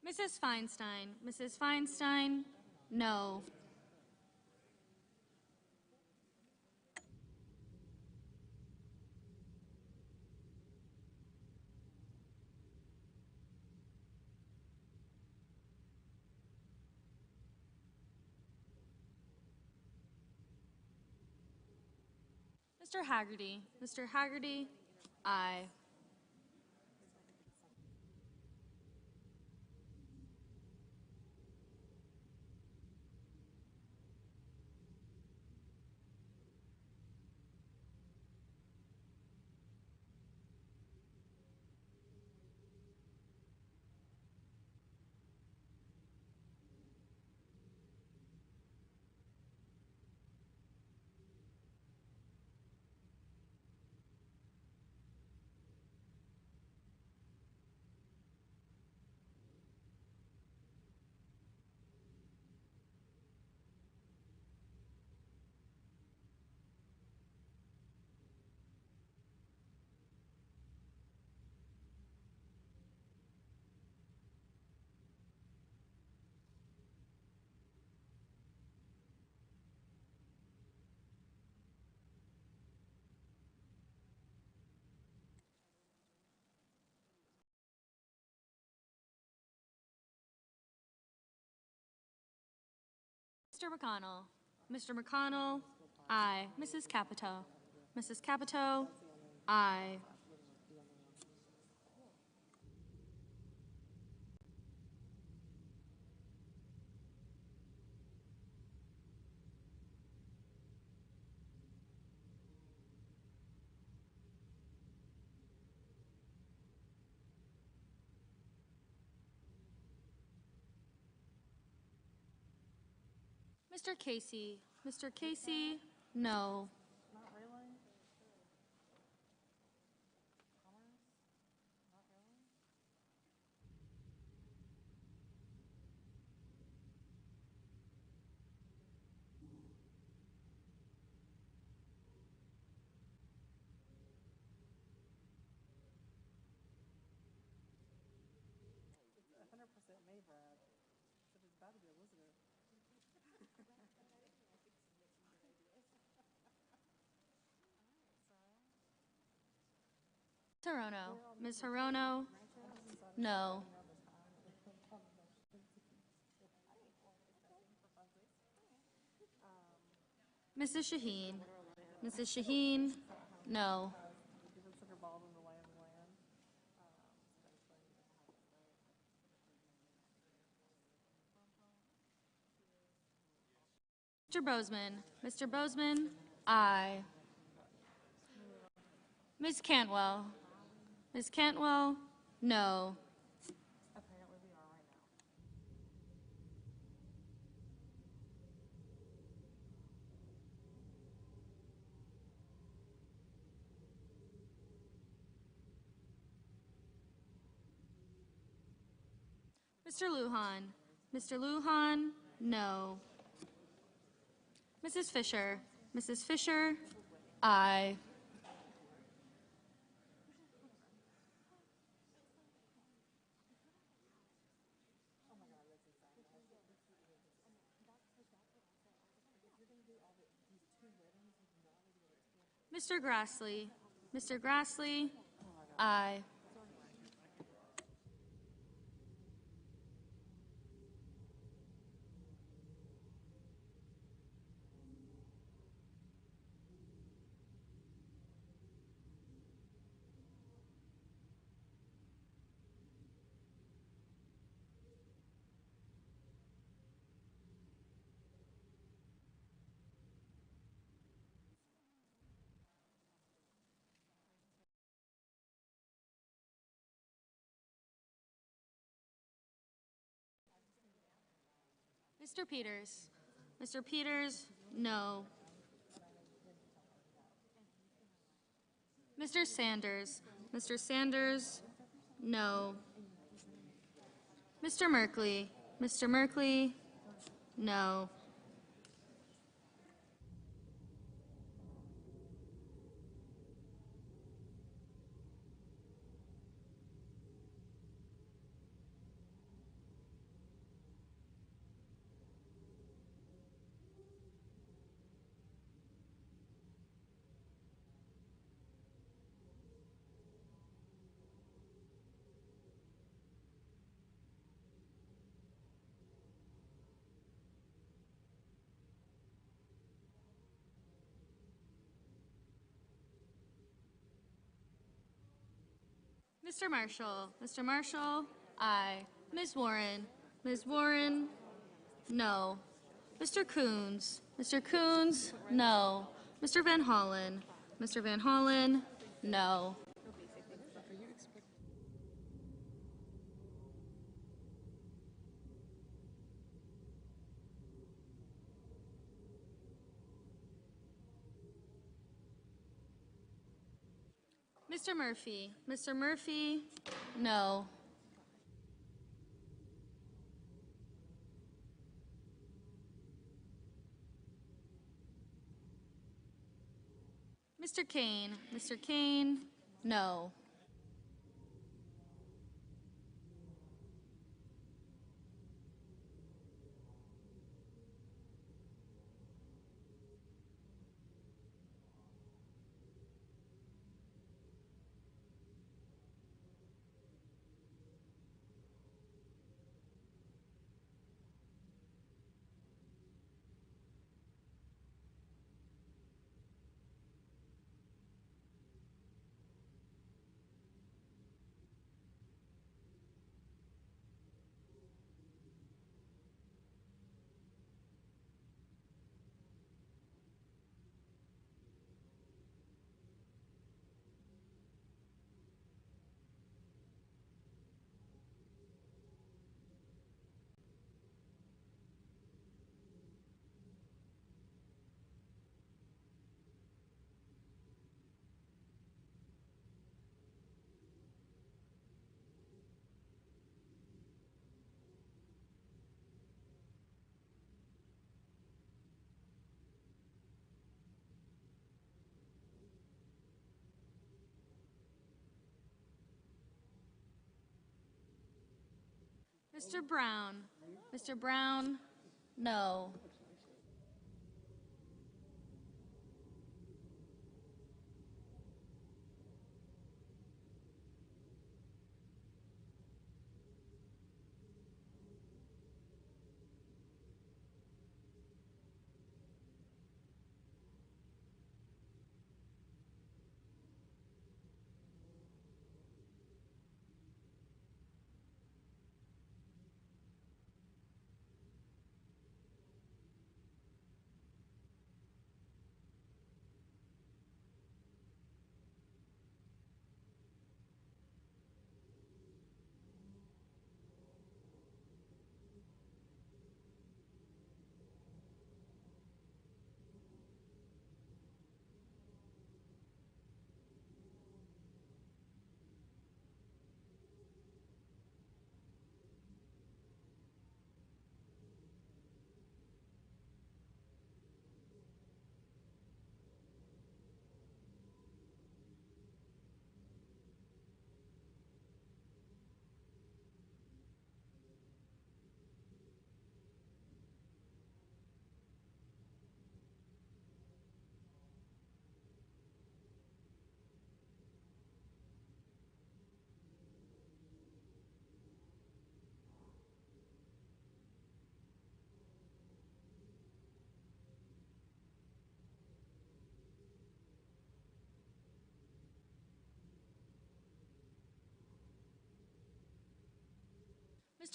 S14: Mrs. Feinstein. Mrs. Feinstein, no. Mr. Haggerty. Mr. Haggerty, aye. Mr. McConnell. Mr. McConnell, aye. Mrs. Capito. Mrs. Capito, aye. Mr. Casey. Mr. Casey, no. Hirono. Ms. Hirono, no. Mrs. Shaheen. Mrs. Shaheen, no. Mr. Bozeman. Mr. Bozeman, aye. Ms. Cantwell. Ms. Cantwell, no. Mr. Lujan. Mr. Lujan, no. Mrs. Fisher. Mrs. Fisher, aye. Mr. Grassley. Mr. Grassley, aye. Mr. Peters. Mr. Peters, no. Mr. Sanders. Mr. Sanders, no. Mr. Merkley. Mr. Merkley, no. Mr. Marshall. Mr. Marshall, aye. Ms. Warren. Ms. Warren, no. Mr. Coons. Mr. Coons, no. Mr. Van Hollen. Mr. Van Hollen, no. Mr. Murphy. Mr. Murphy, no. Mr. Kane. Mr. Kane, no. Mr. Brown. Mr. Brown, no.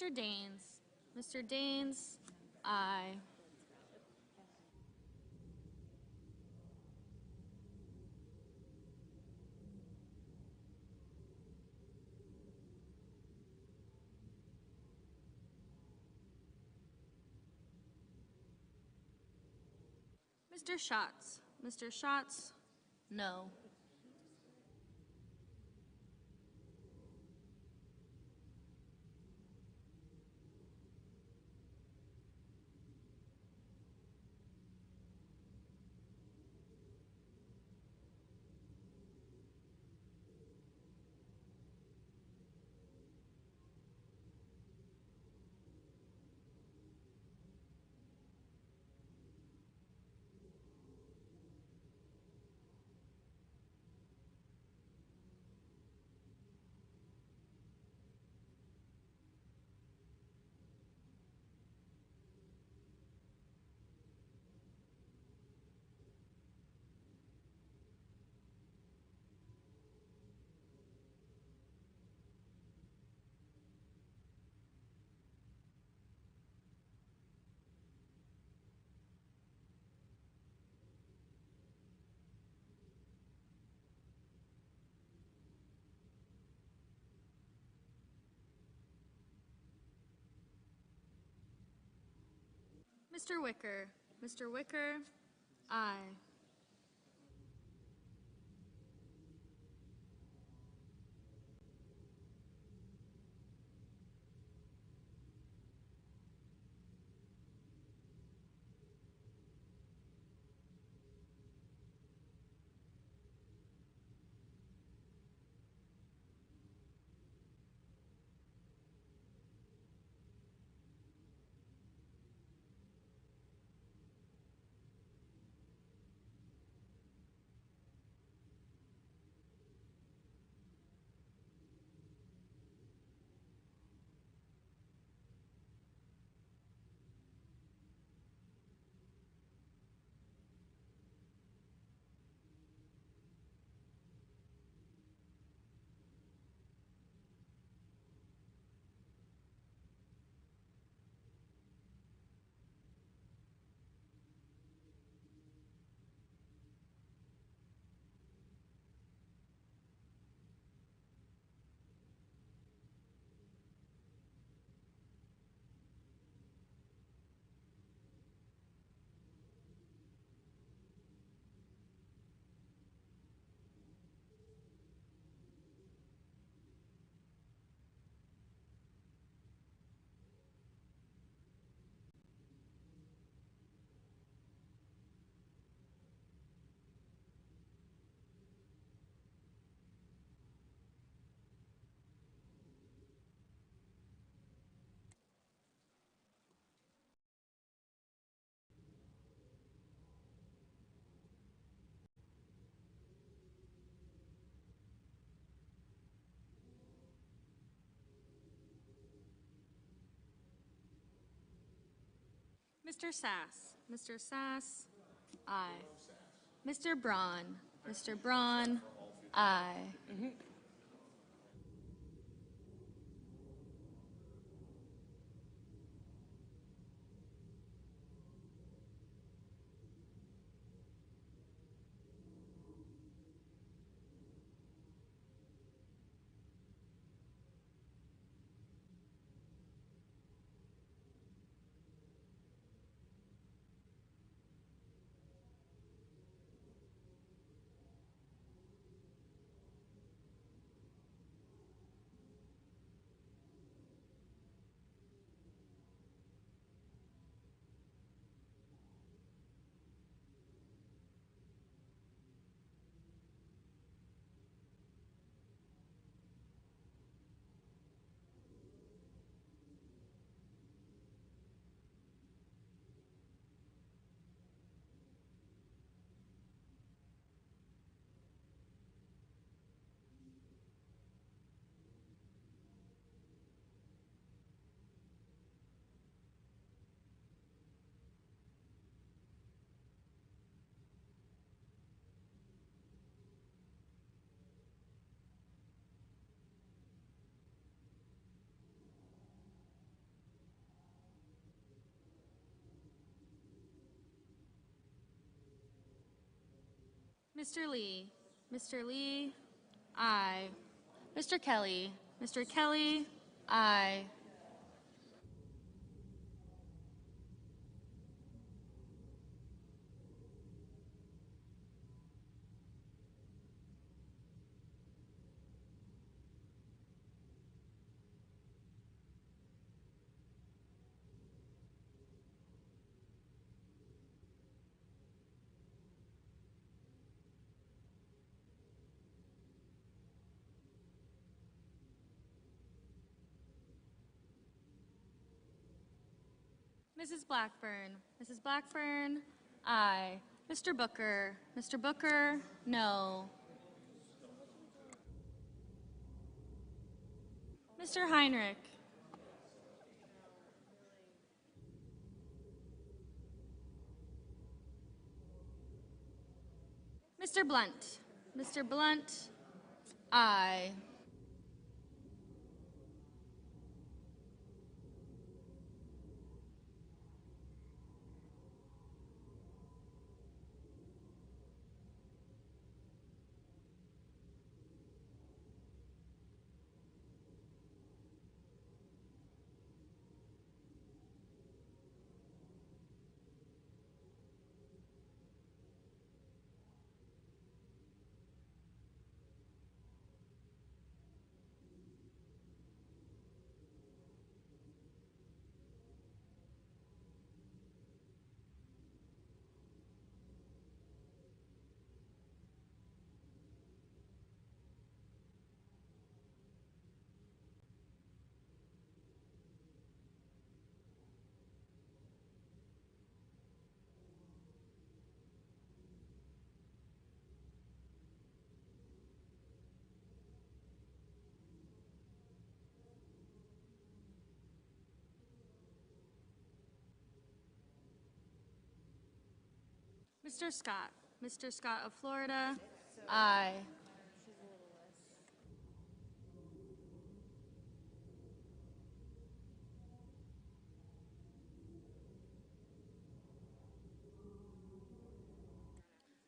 S14: Mr. Daines. Mr. Daines, aye. Mr. Schatz. Mr. Schatz, no. Mr. Wicker. Mr. Wicker, aye. Mr. Sass. Mr. Sass, aye. Mr. Braun. Mr. Braun, aye. Mr. Lee. Mr. Lee, aye. Mr. Kelly. Mr. Kelly, aye. Mrs. Blackburn. Mrs. Blackburn, aye. Mr. Booker. Mr. Booker, no. Mr. Heinrich. Mr. Blunt. Mr. Blunt, aye. Mr. Scott. Mr. Scott of Florida, aye.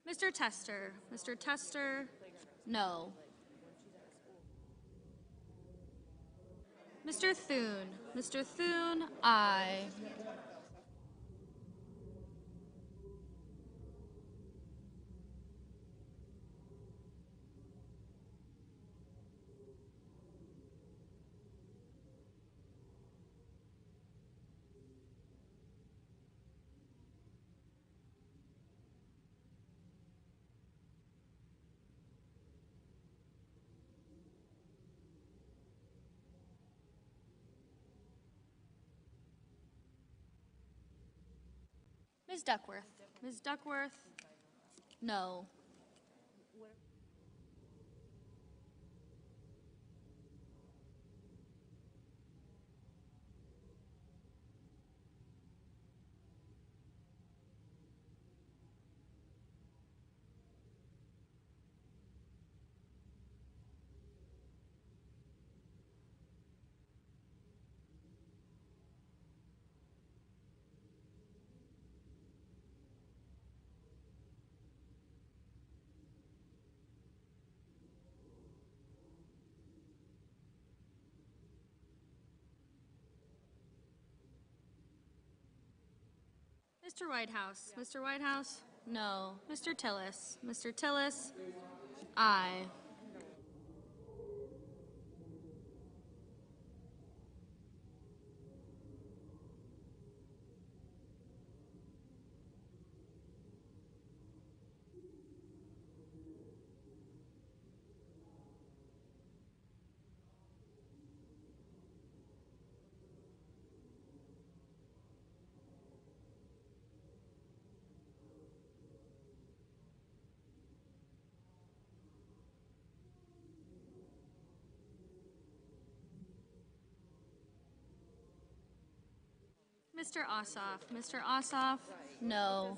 S14: Mr. Tester. Mr. Tester, no. Mr. Thune. Mr. Thune, aye. Ms. Duckworth. Ms. Duckworth, no. Mr. Whitehouse. Mr. Whitehouse, no. Mr. Tillis. Mr. Tillis, aye. Mr. Ossoff. Mr. Ossoff, no.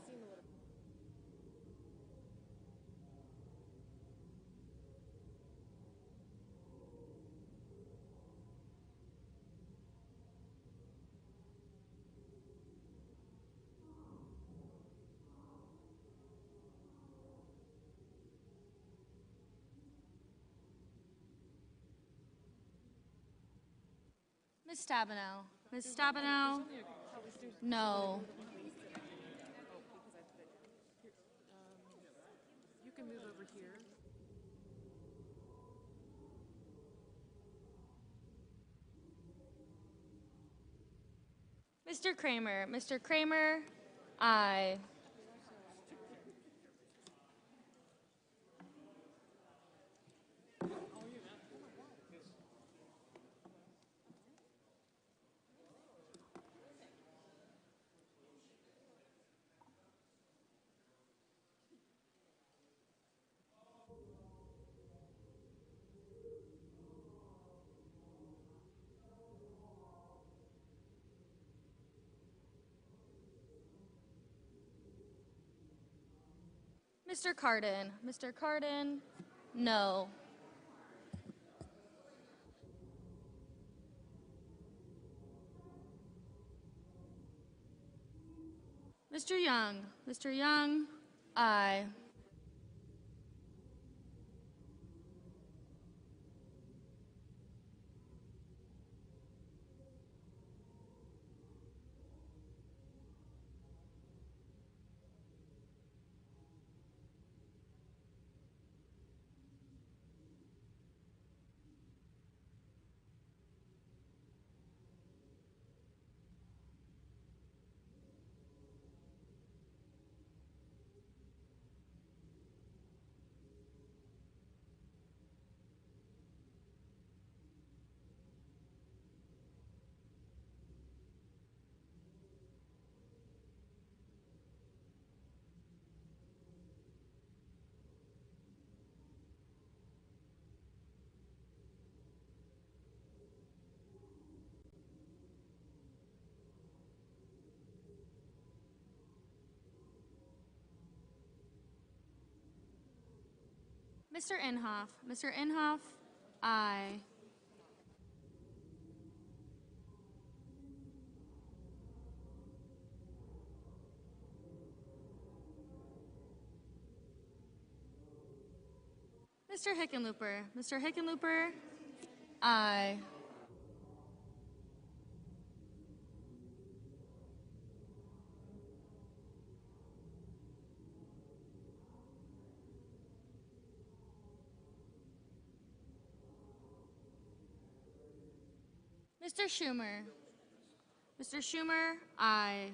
S14: Ms. Stabenow. Ms. Stabenow, no.
S9: You can move over here.
S14: Mr. Kramer. Mr. Kramer, aye. Mr. Cardin. Mr. Cardin, no. Mr. Young. Mr. Young, aye. Mr. Inhofe. Mr. Inhofe, aye. Mr. Hickenlooper. Mr. Hickenlooper, aye. Mr. Schumer. Mr. Schumer, aye.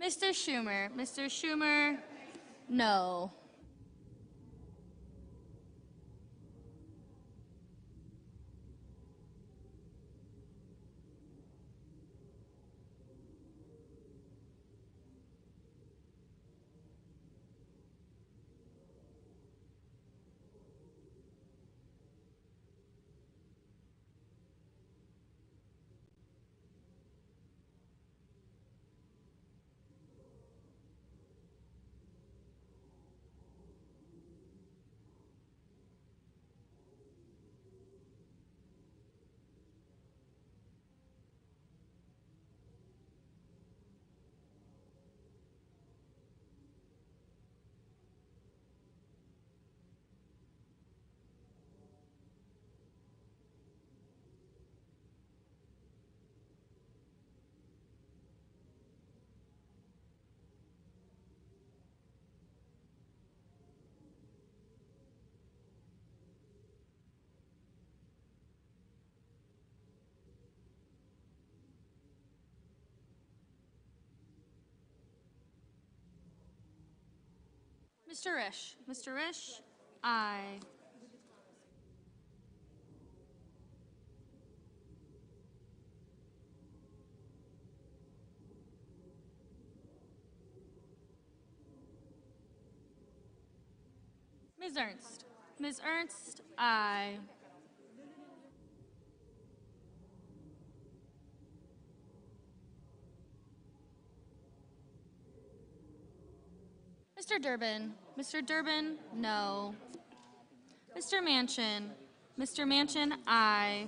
S14: Mr. Schumer. Mr. Schumer, no. Mr. Risch. Mr. Risch, aye. Ms. Ernst. Ms. Ernst, aye. Mr. Durbin. Mr. Durbin, no. Mr. Manchin. Mr. Manchin, aye.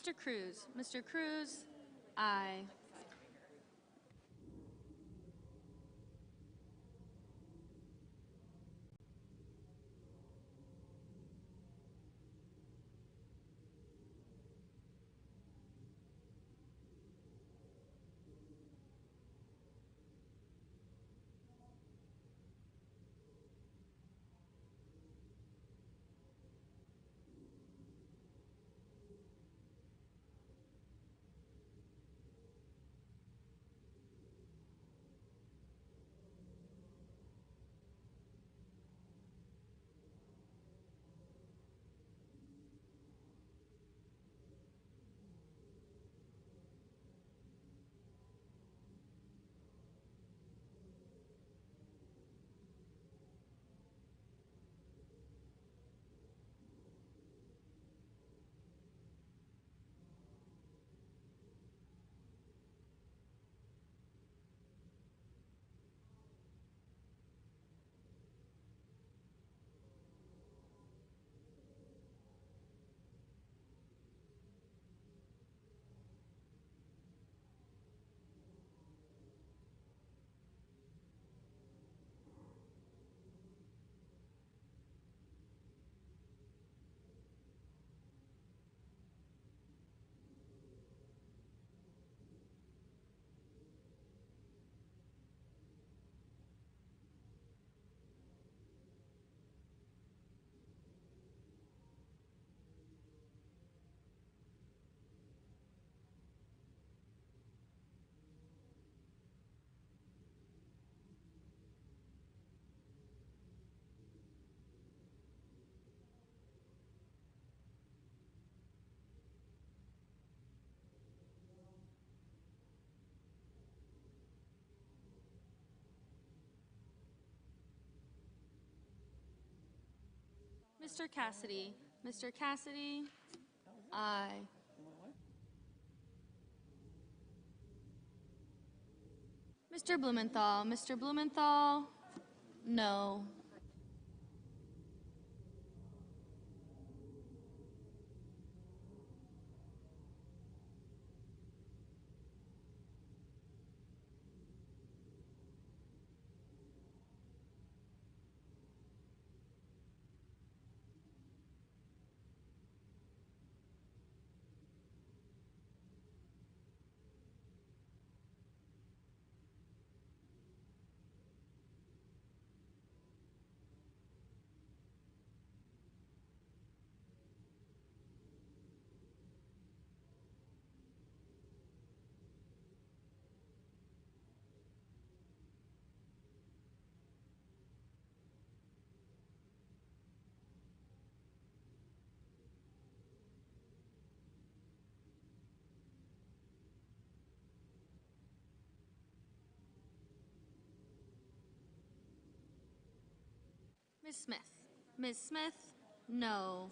S14: Mr. Cruz. Mr. Cruz, aye. Mr. Cassidy. Mr. Cassidy? Aye. Mr. Blumenthal. Mr. Blumenthal? No. Ms. Smith. Ms. Smith? No.